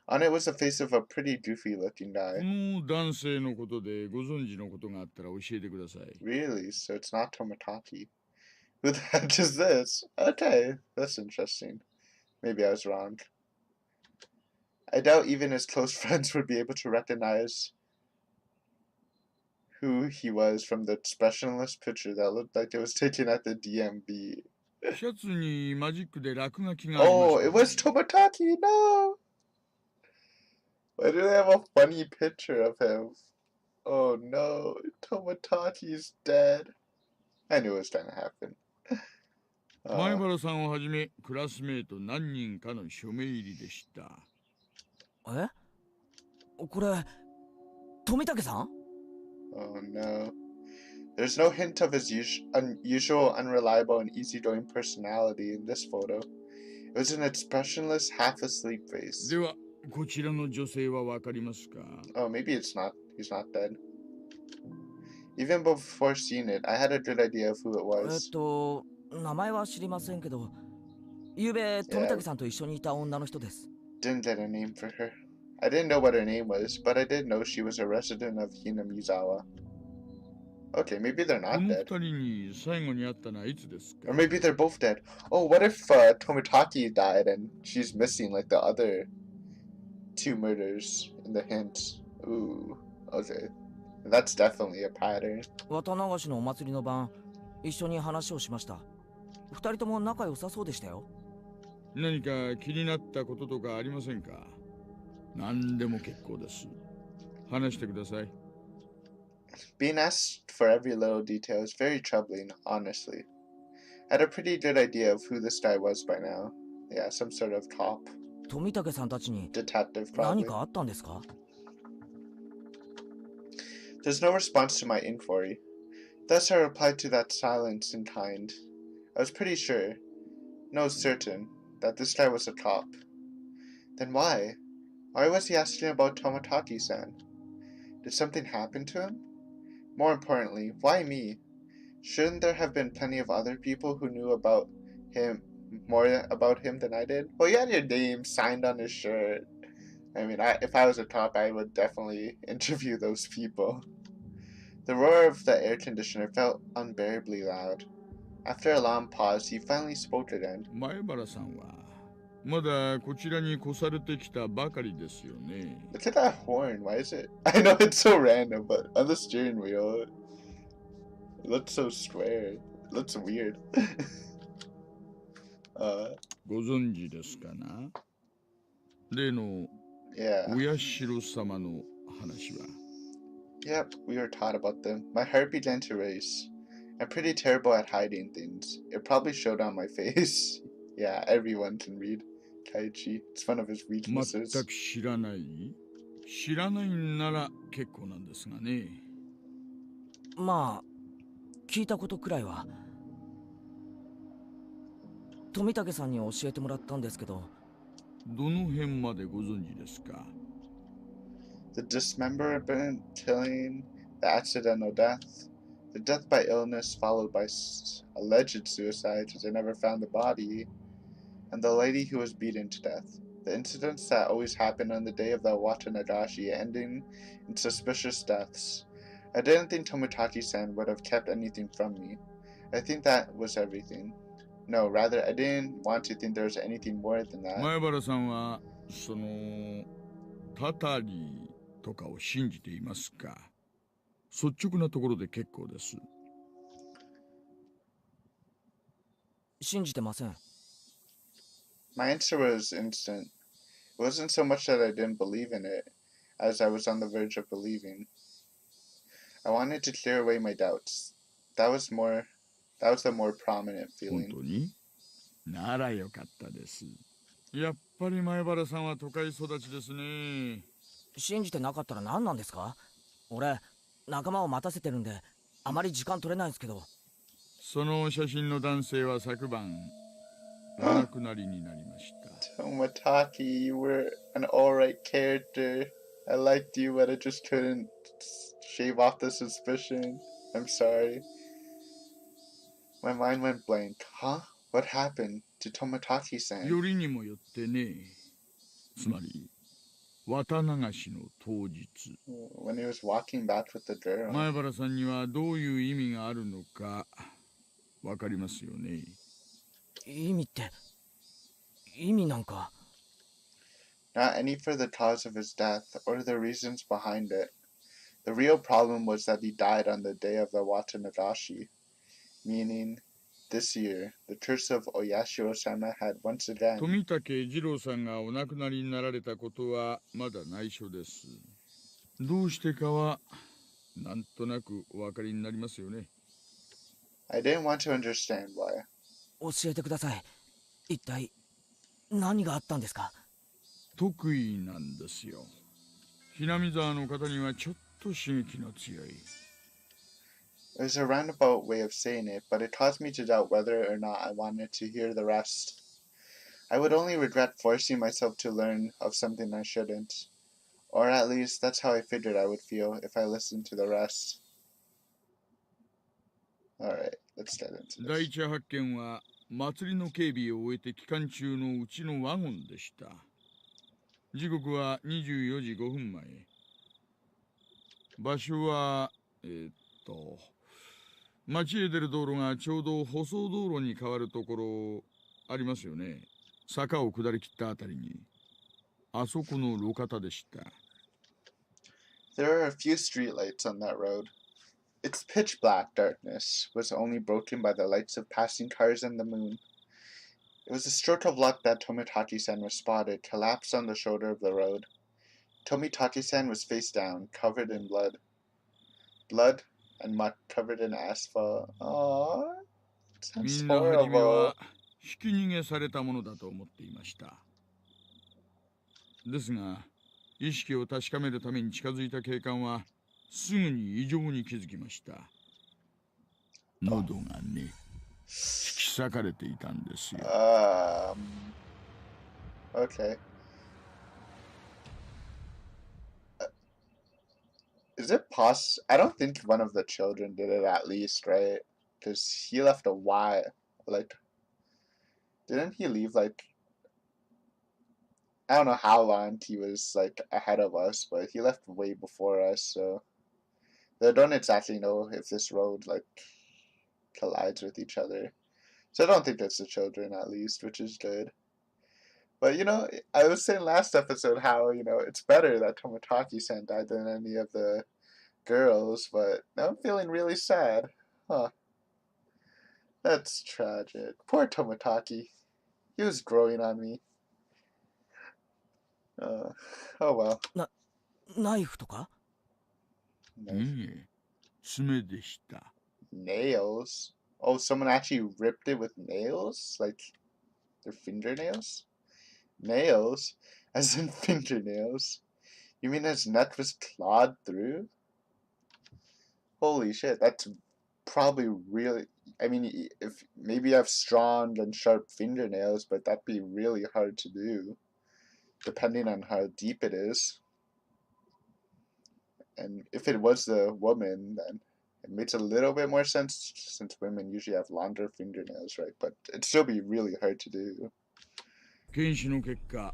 On it was the face of a pretty goofy-looking こ guy. の男性のことでご存知のことがあったら教えてください。 Really? So it's not Tomotaki. Who the heck is this? Okay, that's interesting. Maybe I was wrong. I doubt even his close friends would be able to recognize who he was from the expressionless picture that looked like it was taken at the DMV. シャツにマジックで落書きがありま Oh, した it was Tomotaki! No! Why do they have a funny picture of him? Oh no, Tomotaki's dead. I knew it was gonna happen. 前原さんをはじめクラスメイト何人かの署名入りでした。え？これ、富武さん？ Oh no. There's no hint of his unusual, unreliable, and easygoing personality in this photo. It was an expressionless, half-asleep face. では、こちらの女性はわかりますか？ Oh, maybe it's not. He's not dead. Even before seeing it, I had a good idea of who it was. 名前は知りませんけど、昨べ富武さんと一緒にいた女の人です。Didn't get a name for her. I didn't know what her name was, but I did know she was a resident of Hinamizawa. Okay, maybe they're こ not の dead. 二人に最後に会ったのはいつですか Or maybe they're both dead. Oh, what if Tomitaki died and she's missing like the other two murders in the hint? Ooh, okay. That's definitely a pattern. 綿流しのお祭りの晩一緒に話をしました。二人とも仲良さそうでしたよ。何か気になったこととかありませんか何でも結構です。話してください。Being asked for every little detail is very troubling, honestly. I had a pretty good idea of who this guy was by now. Yeah, some sort of cop. 富武さんたちに Detective, 何 probably. かあったんですか？ There's no response to my inquiry. Thus I replied to that silence in kind. I was pretty sure, no certain, that this guy was a cop. Then why? Why was he asking about Tomotaki-san? Did something happen to him? More importantly, why me? Shouldn't there have been plenty of other people who knew about him, more about him than I did? Well, you had your name signed on his shirt. I mean, if I was a cop, I would definitely interview those people. The roar of the air conditioner felt unbearably loud. After a long pause, he finally spoke again. 前原さんはまだこちらに越されてきたばかりですよね。Look at that horn. Why is it? I know it's so random, but on the steering wheel, it looks so square. It looks weird. ご存知ですかな例の Yeah. お社様の話は。Yep, we were taught about them. My heart began to race. I'm pretty terrible at hiding things. It probably showed on my face. Yeah, everyone can read Kaichi. It's one of his 全 weaknesses. く知らない知らないんなら結構なんですがね。まあ聞いたことくらいは。富武さんに教えてもらったんですけど。どの辺までご存知ですか The dismemberment, killing, the accidental death, the death by illness followed by alleged suicide because they never found the body, and the lady who was beaten to death. The incidents that always happen on the day of the Watanagashi ending in suspicious deaths. I didn't think Tomitaki-san would have kept anything from me. I think that was everything. No, rather, I didn't want to think there was anything more than that. 前原さんはそのタタリとかを信じていますか率直なところで結構です。信じてません。My answer was instant. It wasn't so much that I didn't believe in it, as I was on the verge of believing. I wanted to clear away my doubts. That was the more prominent 本 feeling. 当にならよかったです。やっぱり前原さんは都会育ちですね。信じてなかったら何なんですか？俺仲間を待たせてるんであまり時間取れないんですけど。その写真の男性は昨晩お亡くなりになりました。Tomotaki, you were an alright character. I liked you, but I just couldn't shave off the suspicion. I'm sorry. My mind went blank. Huh? What happened to Tomotaki-san? よりにもよってね。つまり綿流しの当日。When he was walking back with the girl. 前原さんにはどういう意味があるのかわかりますよね。意味って意味なんか。Not any for the cause of his death or the reasons behind it. The real problem was that he died on the day of the Watanagashi, meaning this year the curse of Oyashiro-sama had once again. 富武二郎さんがお亡くなりになられたことはまだ内緒です。どうしてかはなんとなくお分かりになりますよね。I didn't want to understand why. 教えてください。一体何があったんですか？得意なんですよ。ひなみ沢の方にはちょっと刺激の強い。It was a roundabout way of saying it, but it caused me to doubt whether or not I wanted to hear the rest. I would only regret forcing myself to learn of something I shouldn't. Or at least that's how I figured I would feel if I listened to the rest. Alright, let's get into 第 this. 一発見は祭りの警備を終えて期間中のうちのワゴンでした。時刻は24時5分前。場所は町へ出る道路がちょうど舗装道路に変わるところありますよね。坂を下り切ったあたりに。あそこの路肩でした。There are a few streetlights on that road. Its pitch black darkness was only broken by the lights of passing cars and the moon. It was a stroke of luck that Tomitaki-san was spotted, collapsed on the shoulder of the road. Tomitaki-san was face down, covered in blood. Blood and muck covered in asphalt. Aww, sounds みんな初め horrible. はひき逃げされたものだと思っていました。ですが、意識を確かめるために近づいた警官はすぐに異常に気づきました。喉がね、引き裂かれていたんですよ。Okay. Is it possible? I don't think one of the children did it at least, right? Because he left a while. Like, didn't he leave, like, I don't know how long he was, like, ahead of us, but he left way before us, so they don't exactly know if this road, like, collides with each other. So I don't think it's the children, at least, which is good. But, you know, I was saying last episode how, you know, it's better that Tomitaki-san died than any of the girls, but now I'm feeling really sad. Huh. That's tragic. Poor Tomitaki. He was growing on me. Oh well. ナイフとか？爪でした。Nails? Oh, someone actually ripped it with nails? Like, their fingernails? Nails? As in fingernails? You mean his neck was clawed through? Holy shit, that's probably really... I mean, if maybe you have strong and sharp fingernails, but that'd be really hard to do, depending on how deep it is. And if it was the woman, then it makes a little bit more sense, since women usually have longer fingernails, right? But it'd still be really hard to do. 検視の結果、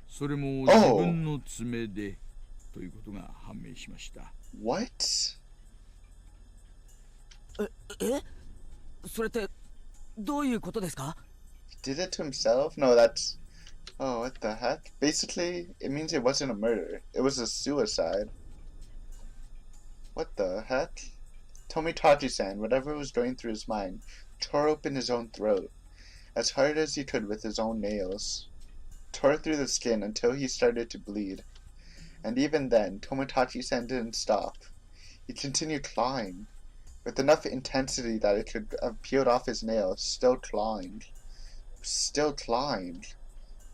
それも自分の爪でということが判明しました。What? それってどういうことですか？ He did it to himself? No, that's... Oh, what the heck? Basically, it means it wasn't a murder. It was a suicide. What the heck? Tomitaki-san, whatever was going through his mind, tore open his own throat, as hard as he could with his own nails. Tore through the skin until he started to bleed. And even then, Tomitaki-san didn't stop. He continued clawing, with enough intensity that it could have peeled off his nails, still clawing. Still clawing.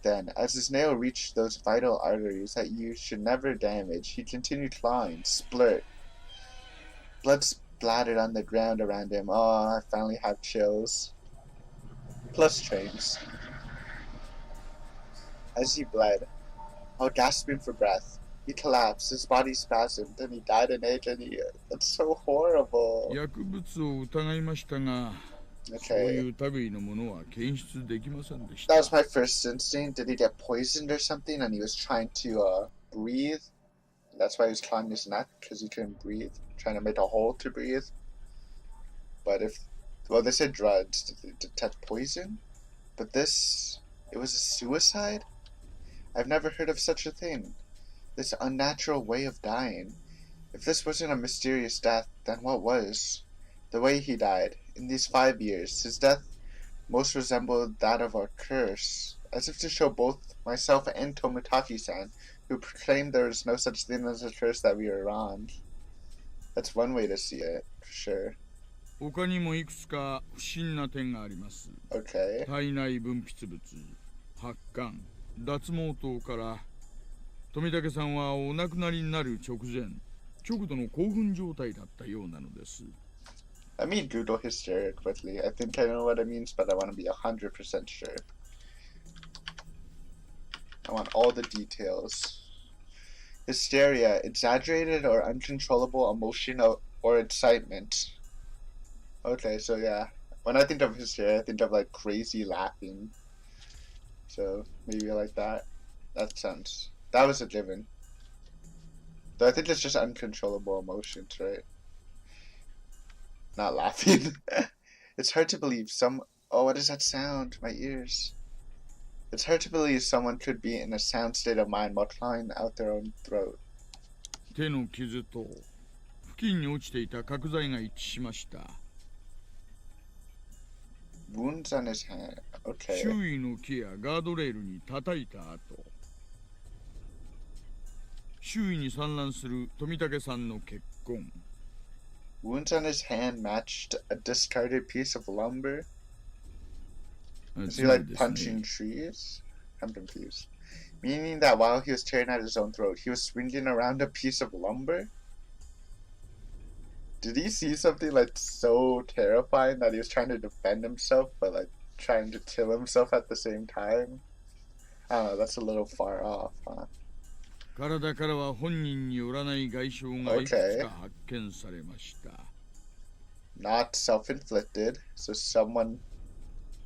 Then, as his nail reached those vital arteries that you should never damage, he continued clawing, splurt. Blood splattered on the ground around him. Oh, I finally have chills. Plus trains. As he bled, while gasping for breath, he collapsed, his body spasmed, and he died in agony. That's so horrible. 薬物を疑いましたが、そういう類のものは検出できませんでした。 That was my first instinct. Did he get poisoned or something and he was trying to breathe? That's why he was clawing his neck, because he couldn't breathe, trying to make a hole to breathe. But if, well, they said drugs, did they detect poison? But this, it was a suicide? I've never heard of such a thing. This unnatural way of dying. If this wasn't a mysterious death, then what was? The way he died, in these 5 years, his death most resembled that of a curse, as if to show both myself and Tomitaki-san, who proclaimed there was no such thing as a curse, that we were wrong. That's one way to see it, for sure. 他にもいくつか不審な点があります。 Okay. 体内分泌物、発汗、脱毛等から富武さんはお亡くなりになる直前、極度の興奮状態だったようなのです。Let me Google hysteria quickly. I think I know what it means, but I want to be 100% sure. I want all the details. Hysteria, exaggerated or uncontrollable emotion or excitement. Okay, so yeah. When I think of hysteria, I think of like crazy laughing. So maybe like that. That sounds... That was a given. Though I think it's just uncontrollable emotions, right? not laughing. It's hard to believe Oh, what is that sound? My ears. It's hard to believe someone could be in a sound state of mind while clawing out their own throat. 手の傷と付近に落ちていた角材が一致しました。 Wounds on his hand. Okay. 周囲の木やガードレールに叩いた後、周囲に散乱する富武さんの血痕。 Wounds on his hand matched a discarded piece of lumber. Is he like punching trees? I'm confused. Meaning that while he was tearing at his own throat, he was swinging around a piece of lumber? Did he see something like so terrifying that he was trying to defend himself, but like trying to kill himself at the same time? I don't know, that's a little far off, huh? 体からは本人によらない外傷がいくつか発見されました。 Not self-inflicted, so someone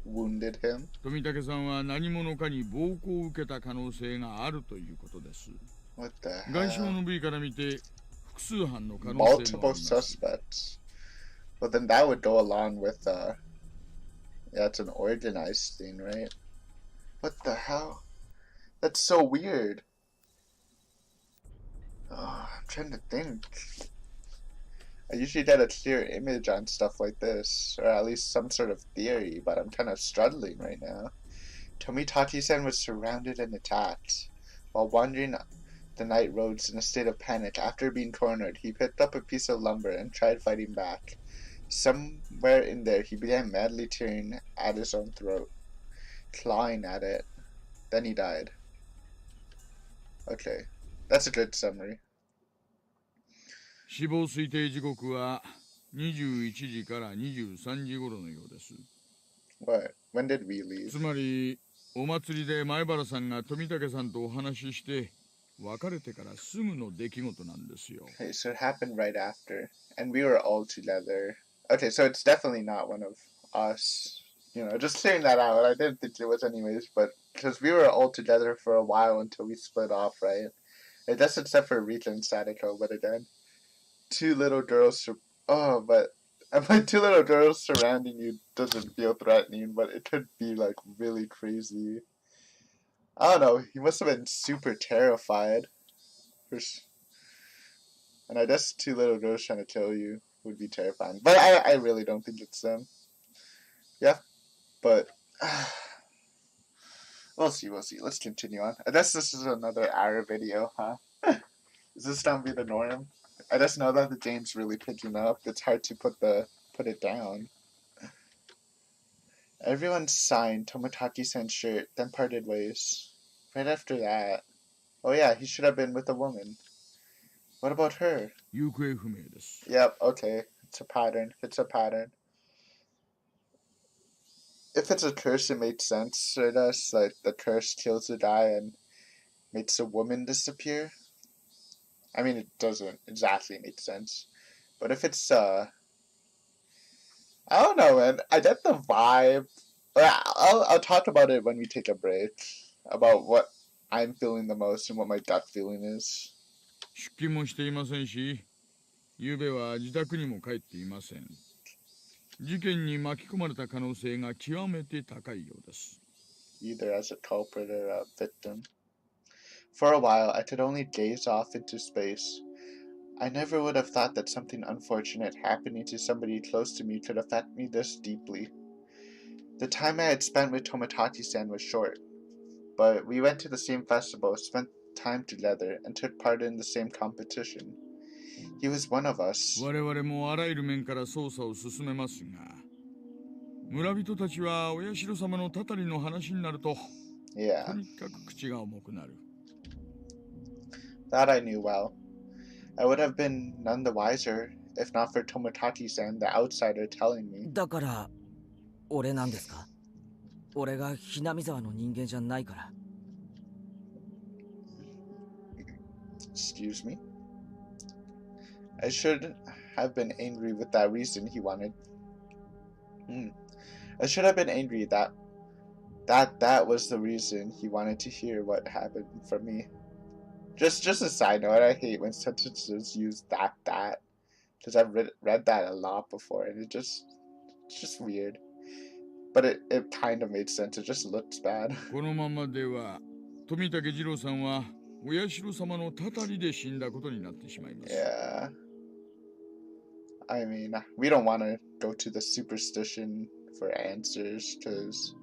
wounded him. 富武さんは何者かに暴行を受けた可能性があるということです。 What the 外傷 hell? の部位から見て複数犯の可能性もあり Multiple ます。 suspects. Well, then that would go along with, yeah, it's an organized thing, right? What the hell? That's so weird. Oh, I'm trying to think. I usually get a clear image on stuff like this, or at least some sort of theory, but I'm kind of struggling right now. Tomitaki-san was surrounded and attacked. While wandering the night roads in a state of panic after being cornered, he picked up a piece of lumber and tried fighting back. Somewhere in there, he began madly tearing at his own throat, clawing at it. Then he died. Okay, that's a good summary. 死亡推定時刻は21時から23時頃のようです。 What? When did we leave? つまりお祭りで前原さんが富武さんとお話しして別れてからすぐの出来事なんですよ。 Okay, so it happened right after, and we were all together. Okay, so it's definitely not one of us. You know, just clearing that out. I didn't think it was anyways, but because we were all together for a while until we split off, right? I guess except for Rita and Sadako, but again, two little girls. But two little girls surrounding you doesn't feel threatening, but it could be like really crazy. I don't know. He must have been super terrified. And I guess two little girls trying to kill you would be terrifying. But I really don't think it's them. Yeah, but we'll see. Let's continue on. I guess this is another hour video, huh? Is this gonna be the norm? I just know that the game's really picking up. It's hard to put it down. Everyone signed Tomotachi-san's shirt, then parted ways. Right after that, oh yeah, he should have been with a woman. What about her? 行方不明です。 Yep, okay. It's a pattern. If it's a curse, it makes sense for us. Like, the curse kills the guy and makes a woman disappear. I mean, it doesn't exactly make sense. But if it's, I don't know, man. I get the vibe. I'll talk about it when we take a break. About what I'm feeling the most and what my gut feeling is. 出勤もしていませんし、昨べは自宅にも帰っていません。事件に巻き込まれた可能性が極めて高いようです。 Either as a culprit or a victim. For a while, I could only gaze off into space. I never would have thought that something unfortunate happening to somebody close to me could affect me this deeply. The time I had spent with Tomotachi-san was short, but we went to the same festival, spent time together, and took part in the same competition. He was one of us. 我々もあらゆる面から捜査を進めますが、村人たちはお社様のたたりの話になると、と Yeah, にかく口が重くなる。 that I knew well. I would have been none the wiser if not for Tomotachi-san, the outsider, telling me. だから俺なんですか？俺がひなみ沢の人間じゃないから。 Excuse me? I should have been angry with that reason he wanted. I should have been angry that was the reason he wanted to hear what happened from me. Just a side note, I hate when sentences use that. because I've read that a lot before, and it's just weird. But it kind of made sense. It just looks bad. このままでは富武次郎さんはお社様のたたりで死んだことになってしまいます。Yeah. I mean, we don't want to go to the superstition for answers because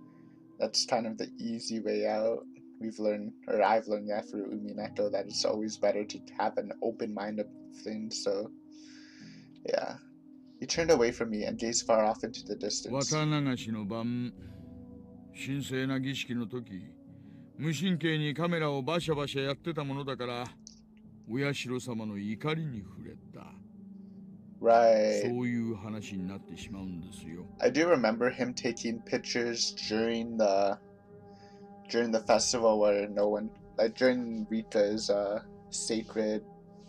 that's kind of the easy way out. We've learned, or I've learned, yeah, through Umineko that it's always better to have an open mind of things. So, yeah. He turned away from me and gazed far off into the distance. 綿流しの晩、神聖な儀式の時、無神経にカメラをバシャバシャやってたものだから、お社様の怒りに触れた。Right. そういう話になってしまうんですよ。I do remember him taking pictures during the festival where no one, like during Rika's sacred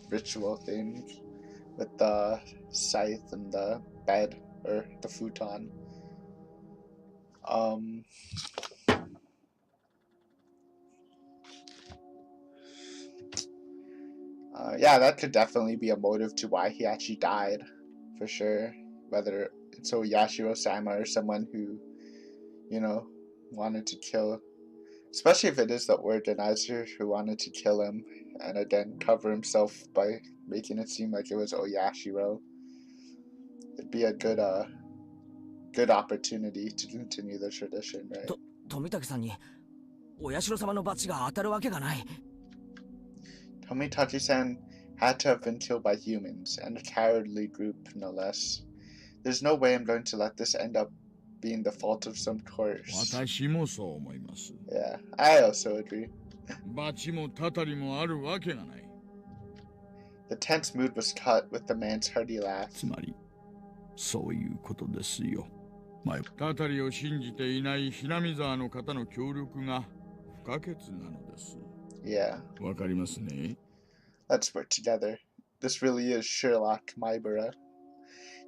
ritual thing with the scythe and the bed or the futon. Yeah, that could definitely be a motive to why he actually died, for sure. Whether it's Yashiro-sama or someone who, you know, wanted to kill, especially if it is the organizer who wanted to kill him, and again cover himself by making it seem like it was Oyashiro. It'd be a good opportunity to continue the tradition, right? 富武さんにお社様のバチが当たるわけがない。Tomitaki-san had to have been killed by humans, and a cowardly group, no less. There's no way I'm going to let this end up being the fault of some course. 私もそう思います。Yeah, I also agree. バチもたたりもあるわけがない。The tense mood was cut with the man's hearty laugh. つまり、そういうことですよ。たたりを信じていないひなみ沢の方の協力が不可欠なのです。Yeah. わかりますね。Let's work together. This really is Sherlock Maebara.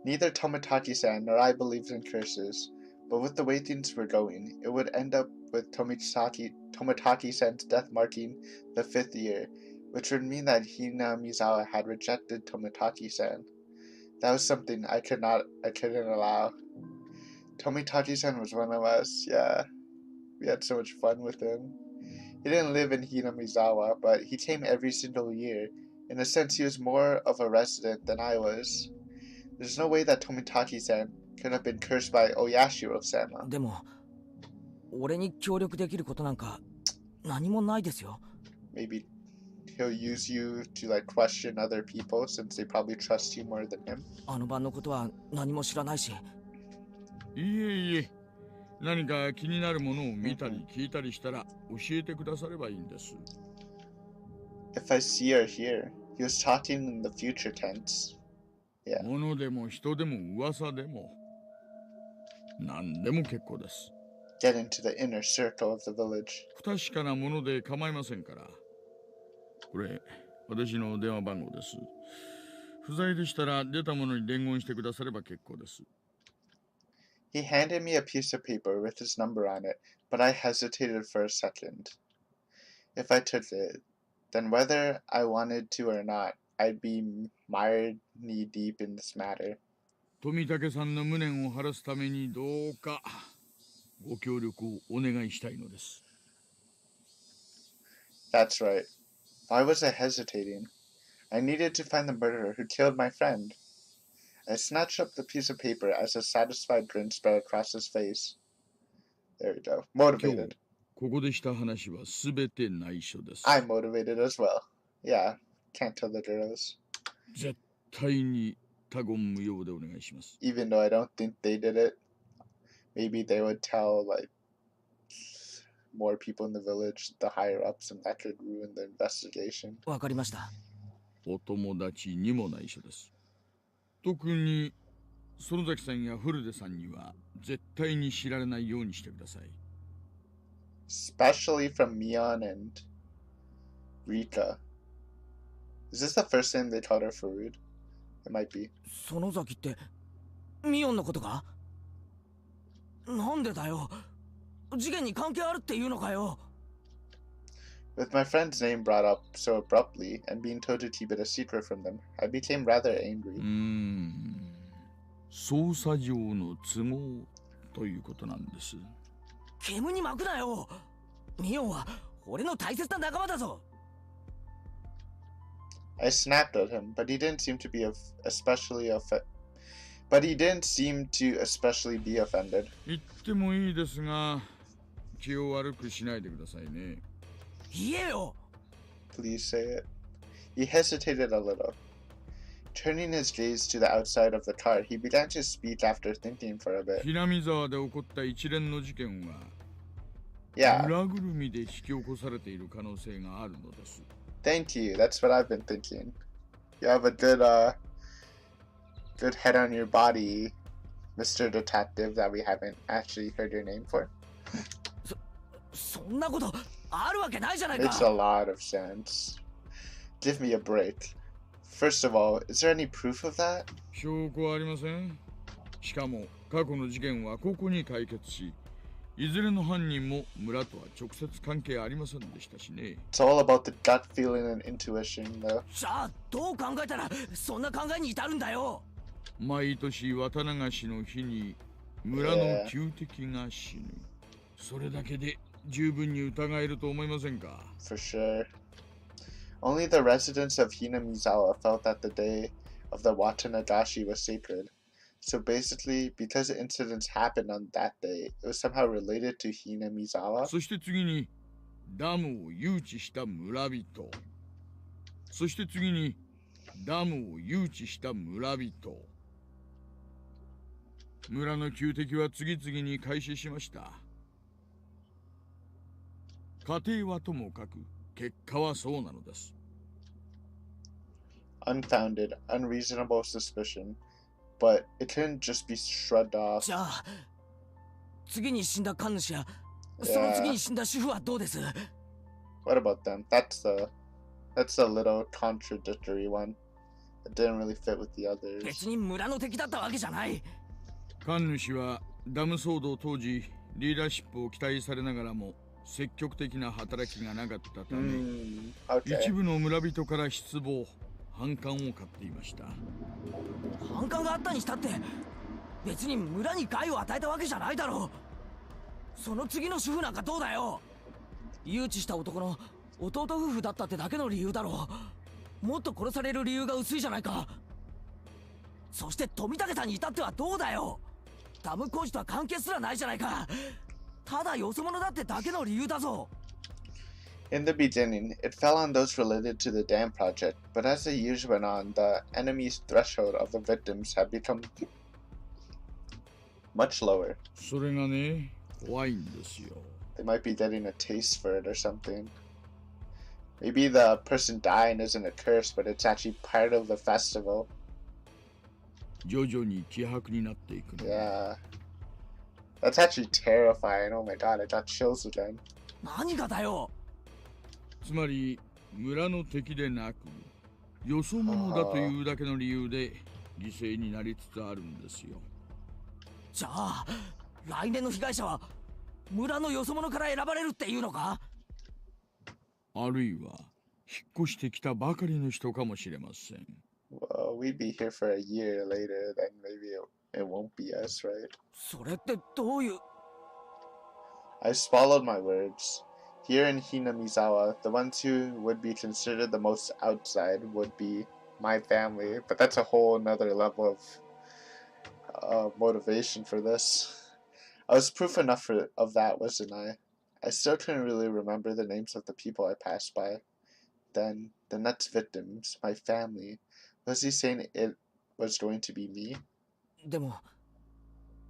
Neither Tomitaki-san nor I believed in curses, but with the way things were going, it would end up with Tomitaki-san's death marking the 5th year, which would mean that Hina Mizawa had rejected Tomitaki-san. That was something I couldn't allow. Tomitaki-san was one of us, yeah. We had so much fun with him. He didn't live in Hinamizawa, but he came every single year. In a sense, he was more of a resident than I was. There's no way that Tomitaki-san could have been cursed by Oyashiro-sama. でも、俺に協力できることなんか何もないですよ。Maybe he'll use you to like question other people since they probably trust you more than him. あの晩のことは何も知らないし。いえいえ、何か気になるものを見たり聞いたりしたら教えてくださればいいんです。If I see or hear, he was talking in the future tense. Yeah. 物でも人でも噂でも何でも結構です。Get into the inner circle of the village. 不確かなもので構いませんから。これ、私の電話番号です。不在でしたら出たものに伝言してくだされば結構です。He handed me a piece of paper with his number on it, but I hesitated for a second. If I took it, then whether I wanted to or not, I'd be mired knee-deep in this matter. 富武さんの無念を晴らすためにどうかご協力をお願いしたいのです。That's right. Why was I hesitating? I needed to find the murderer who killed my friend. I snatched up the piece of paper as a satisfied grin spread across his face. There we go. Motivated. ここでした話はすべて内緒です。I'm motivated as well. Yeah, can't tell the girls. 絶対に他言無用でお願いします。Even though I don't think they did it, maybe they would tell like more people in the village, the higher ups, and that could ruin the investigation. わかりました。お友達にも内緒です。特に園崎さんや古出さんには絶対に知られないようにしてください。Especially from Mion and Rika. Is this the first time they called her Farood? It might be. 園崎ってミオンのことか？なんでだよ。事件に関係あるっていうのかよ。With my friend's name brought up so abruptly and being told to keep it a secret from them, I became rather angry. 捜査上の都合ということなんです。煙に巻くなよ。ミオンは俺の大切な仲間だぞ。I snapped at him, but he didn't seem to be especially be offended. 言ってもいいですが、気を悪くしないでくださいね。言えよ。 Please say it. He hesitated a little. Turning his gaze to the outside of the car, he began to speak after thinking for a bit. ひなみ沢で起こった一連の事件は、Yeah. 裏ぐるみで引き起こされている可能性があるのです。Thank you. That's what I've been thinking. You have a good head on your body, Mr. Detective, that we haven't actually heard your name for. そんなことあるわけないじゃないか。 Makes a lot of sense. Give me a break. First of all, is there any proof of that? 証拠はありません。しかも過去の事件はここに解決し、いずれの犯人も村とは直接関係ありませんでしたしね。It's all about the gut feeling and intuition, though. じゃあどう考えたらそんな考えに至るんだよ。毎年綿流しの日に村の旧敵が死ぬ。それだけで十分に疑えると思いませんか？ For sure. Only the residents of Hinamizawa felt that the day of the Watanagashi was sacred. So basically, because the incidents happened on that day, it was somehow related to Hinamizawa. そして次にダムを誘致した村人。そして次にダムを誘致した村人。村の旧敵は次々に開始しました。家庭はともかく結果はそうなのです。Unfounded, unreasonable suspicion. But it couldn't just be shrugged off. じゃあ次に死んだ神主やその次に死んだ主婦はどうです？ What about them? That's a little contradictory one. It didn't really fit with the others. 別に村の敵だったわけじゃない。神主はダム騒動当時リーダーシップを期待されながらも積極的な働きがなかったため、Okay. 一部の村人から失望、反感を買っていました。反感があったにしたって別に村に害を与えたわけじゃないだろう。その次の主婦なんかどうだよ。誘致した男の弟夫婦だったってだけの理由だろう。もっと殺される理由が薄いじゃないか。そして富武さんに至ってはどうだよ。ダム工事とは関係すらないじゃないか。ただよそ者だってだけの理由だぞ。 In the beginning, it fell on those related to the dam project, but as the years went on, the enemy's threshold of the victims had become much lower. それがね、怖いんですよ。 They might be getting a taste for it or something. Maybe the person dying isn't a curse, but it's actually part of the festival. 徐々に希薄になっていくの。 Yeah. That's actually terrifying. Oh my god, I got chills again. 何がだよ。つまり村の敵でなくよそ者だというだけの理由で犠牲になりつつあるんですよ。じゃあ来年の被害者は村のよそ者から選ばれるっていうのか？あるいは引っ越してきたばかりの人かもしれません。 Well, we'd be here for a year later, then maybe it won't be us, right? それってどういう？ I swallowed my words. Here in Hinamizawa, the ones who would be considered the most outside would be my family, but that's a whole another level of motivation for this. I was proof enough of that, wasn't I? I still couldn't really remember the names of the people I passed by. Then, the next victims, my family. Was he saying it was going to be me? でも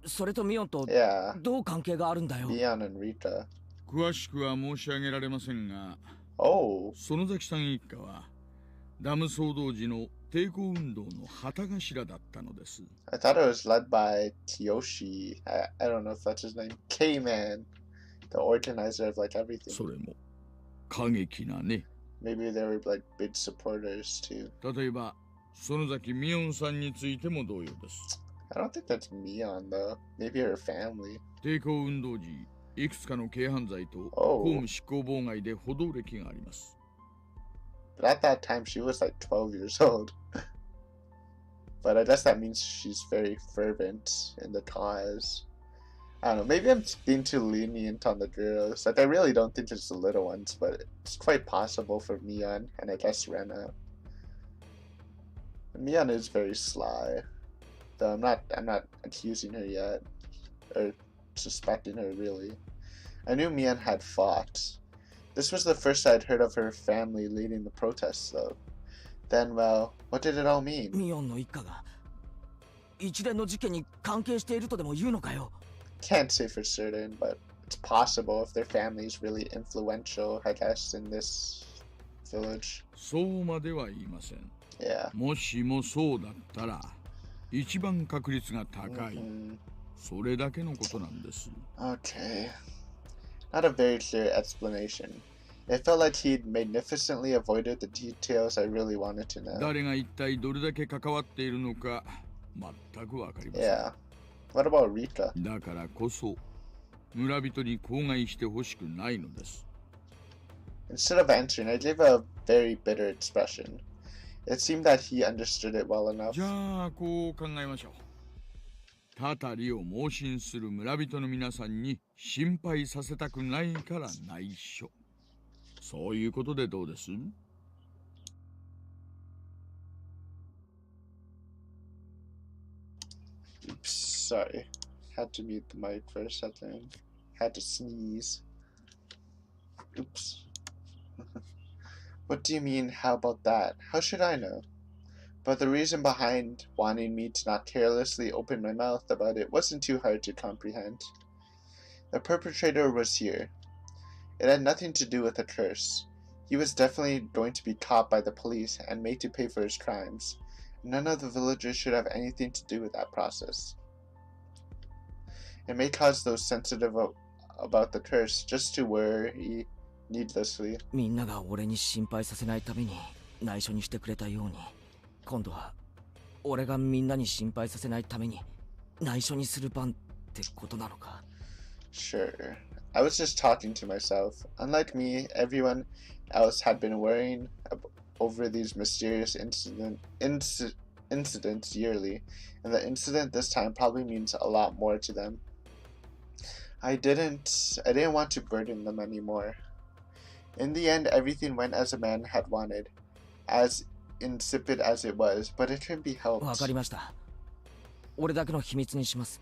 それとミオンと Yeah, どう関係があるんだよ。 Mion and Rita. 詳しくは申し上げられませんが、 Oh, 園崎さん一家はダム騒動時の抵抗運動の旗頭だったのです。 I thought it was led by Kiyoshi. I don't know if that's his name. K-Man, the organizer of like everything. それも過激なね。 Maybe they were like big supporters too. 例えば園崎美音さんについても同様です。 I don't think that's Mion though. Maybe her family. 抵抗運動時いくつかの軽犯罪と Oh. 公務執行妨害で補導歴があります。 But at that time, she was like 12 years old. But I guess that means she's very fervent in the cause. I don't know, maybe I'm being too lenient on the girls. Like, I really don't think it's the little ones, but it's quite possible for Mion and I guess Rena. Mion is very sly. Though I'm not accusing her yet. Or suspecting her, really. I knew Mion had fought. This was the first I'd heard of her family leading the protests, though. Then, well, what did it all mean? ミオンの一家が一連の事件に関係しているとでも言うのかよ。 Can't say for certain, but it's possible if their family is really influential, I guess, in this village. そうまでは言いません。 Yeah. もしもそうだったら、一番確率が高い。それだけのことなんです。 Okay. Not a very clear explanation. It felt like he'd magnificently avoided the details I really wanted to know. 誰が一体どれだけ関わっているのか全くわかりません。 Yeah. What about Rika? だからこそ村人に口外してほしくないのです。 Instead of answering, I gave a very bitter expression. It seemed that he understood it well enough. じゃあこう考えましょう。たたりを盲信する村人の皆さんに心配させたくないから内緒。そういうことでどうです？ Oops, sorry. Had to mute the mic for a second. Had to sneeze. Oops. What do you mean, how about that? How should I know? But the reason behind wanting me to not carelessly open my mouth about it wasn't too hard to comprehend. The perpetrator was here. It had nothing to do with a curse. He was definitely going to be caught by the police and made to pay for his crimes. None of the villagers should have anything to do with that process. It may cause those sensitive about the curse just to worry needlessly. みんなが俺に心配させないために内緒にしてくれたように、今度は俺がみんなに心配させないために内緒にする番ってことなのか。 Sure. I was just talking to myself. Unlike me, everyone else had been worrying over these mysterious incidents yearly, and the incident this time probably means a lot more to them. I didn't want to burden them anymore. In the end, everything went as a man had wanted, as insipid as it was, but it couldn't be helped. わかりました。俺だけの秘密にします。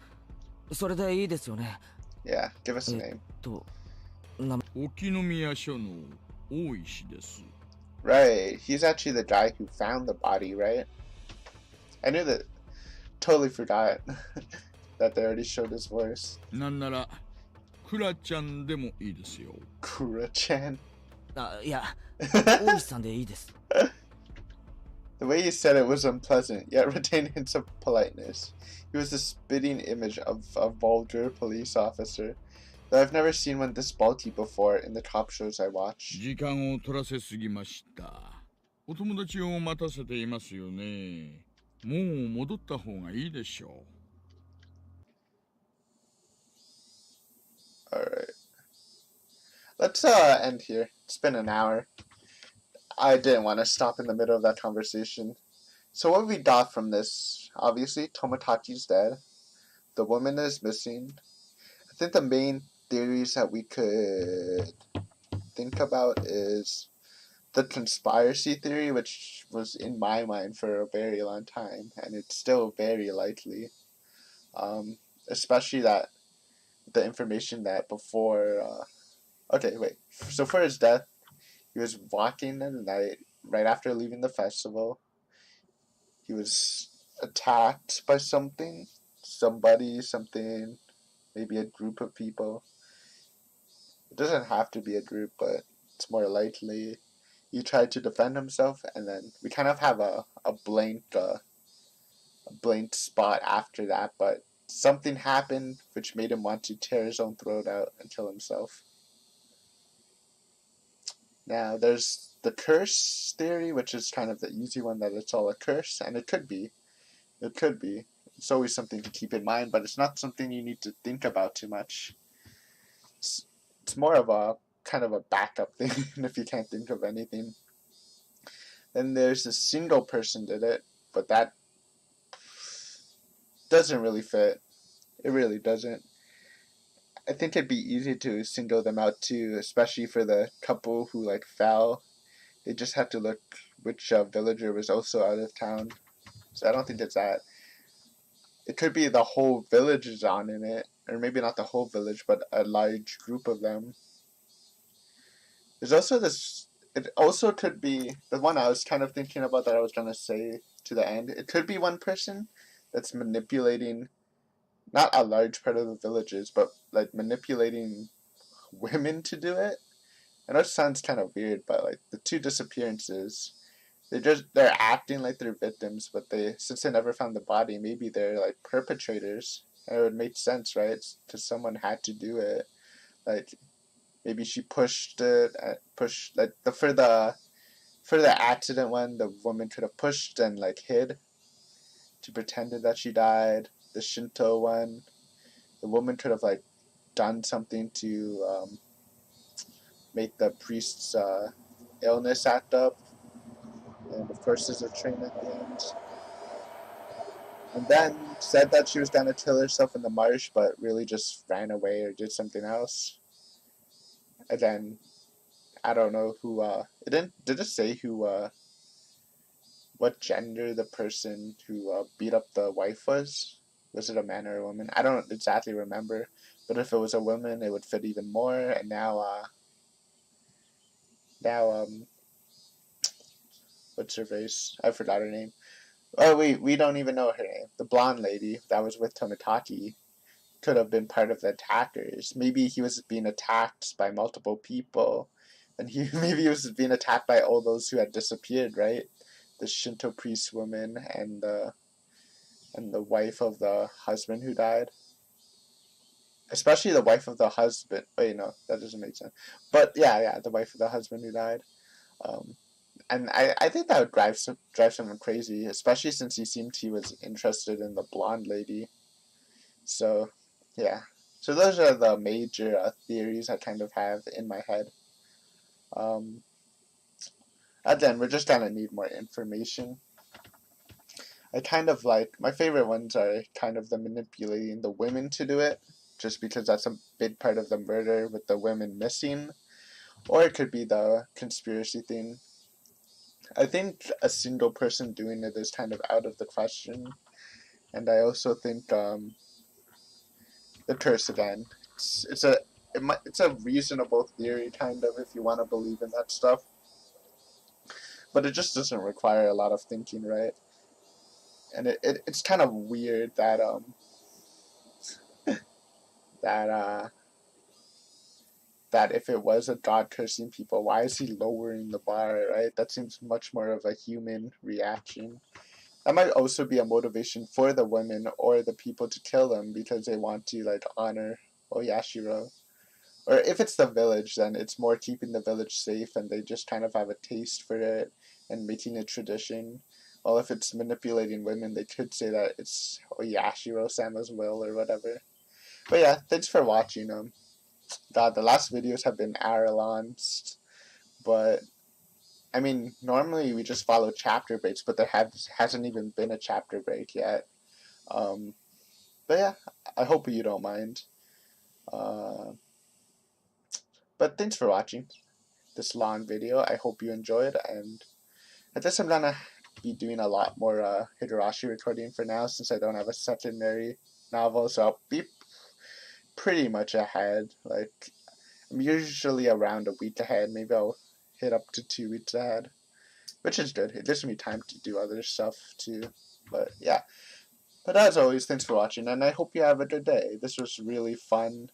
それでいいですよね。 Yeah, give us a name. 沖宮署の大石です。 Right, he's actually the guy who found the body, right? I knew that. Totally forgot that they already showed his voice. なんならクラちゃんでもいいですよ。 Kura-chan. あ、いや、大石さんでいいです。 The way he said it was unpleasant, yet retained hints of politeness. He was the spitting image of a vulgar police officer, though I've never seen one this bulky before in the cop shows I watch. 時間を取らせすぎました。お友達を待たせていますよね。もう戻った方がいいでしょう。 Alright. Let's end here. It's been an hour. I didn't want to stop in the middle of that conversation. So what we got from this, obviously, Tomotachi's dead. The woman is missing. I think the main theories that we could think about is the conspiracy theory, which was in my mind for a very long time, and it's still very likely. Especially that the information that before... okay, wait. So for his death, he was walking in the night right after leaving the festival. He was attacked by something. Somebody, something, maybe a group of people. It doesn't have to be a group, but it's more likely. He tried to defend himself, and then we kind of have a blank spot after that, but something happened which made him want to tear his own throat out and kill himself. Now, there's the curse theory, which is kind of the easy one, that it's all a curse, and it could be. It could be. It's always something to keep in mind, but it's not something you need to think about too much. it's more of a kind of a backup thing if you can't think of anything. Then there's a single person did it, but that doesn't really fit. It really doesn't. I think it'd be easy to single them out too, especially for the couple who like fell. They just have to look which villager was also out of town. So I don't think it's that. It could be the whole village is on in it, or maybe not the whole village, but a large group of them. There's also this. It also could be the one I was kind of thinking about that I was gonna say to the end. It could be one person that's manipulating, not a large part of the villages, but like manipulating women to do it. I know it sounds kind of weird, but like the two disappearances, they're acting like they're victims, but since they never found the body, maybe they're like perpetrators. And it would make sense, right? Because someone had to do it. Like maybe she pushed it, like for the accident one, the woman could have pushed and like hid to pretended that she died. The Shinto one, the woman could have like done something to make the priest's illness act up. And of course there's a train at the end. And then said that she was gonna kill herself in the marsh, but really just ran away or did something else. And then I don't know who did it say who what gender the person who beat up the wife was? Was it a man or a woman? I don't exactly remember. But if it was a woman, it would fit even more. And now what's her face? I forgot her name. Oh, we don't even know her name. The blonde lady that was with Tomitaki could have been part of the attackers. Maybe he was being attacked by multiple people. And maybe he was being attacked by all those who had disappeared, right? The Shinto priest woman and the wife of the husband who died. Especially the wife of the husband. Wait, no, that doesn't make sense. But yeah, the wife of the husband who died. And I think that would drive someone crazy, especially since he was interested in the blonde lady. So, yeah. So those are the major theories I kind of have in my head. Again, we're just gonna need more information. I kind of like, my favorite ones are kind of the manipulating the women to do it, just because that's a big part of the murder with the women missing. Or it could be the conspiracy thing. I think a single person doing it is kind of out of the question. And I also think the curse again. It's a reasonable theory, kind of, if you want to believe in that stuff. But it just doesn't require a lot of thinking, right? And it's kind of weird that that if it was a god cursing people, why is he lowering the bar, right? That seems much more of a human reaction. That might also be a motivation for the women or the people to kill them because they want to like honor Oyashiro. Or if it's the village, then it's more keeping the village safe and they just kind of have a taste for it and making a tradition. Well, if it's manipulating women, they could say that it's Oyashiro-sama's will or whatever. But yeah, thanks for watching. God, the last videos have been hour-long, but I mean, normally we just follow chapter breaks, but there hasn't even been a chapter break yet. But yeah, I hope you don't mind. But thanks for watching this long video. I hope you enjoyed, and I guess I'm gonna be doing a lot more Higurashi recording for now since I don't have a secondary novel, so I'll be pretty much ahead. Like, I'm usually around a week ahead. Maybe I'll hit up to 2 weeks ahead, which is good. It gives me time to do other stuff too. But yeah. But as always, thanks for watching, and I hope you have a good day. This was really fun.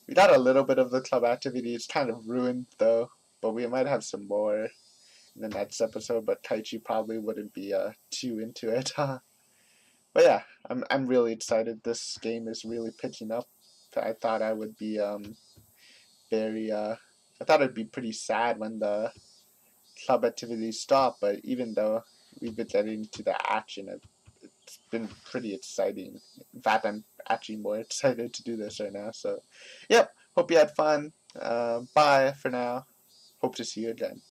We got a little bit of the club activity. It's kind of ruined though, but we might have some more in the next episode. But Taichi probably wouldn't be too into it. But yeah, I'm really excited. This game is really picking up. I thought I would be I thought it'd be pretty sad when the club activities stop. But even though we've been getting to the action, it's been pretty exciting. In fact, actually more excited to do this right now. So, yep. Hope you had fun. Bye for now. Hope to see you again.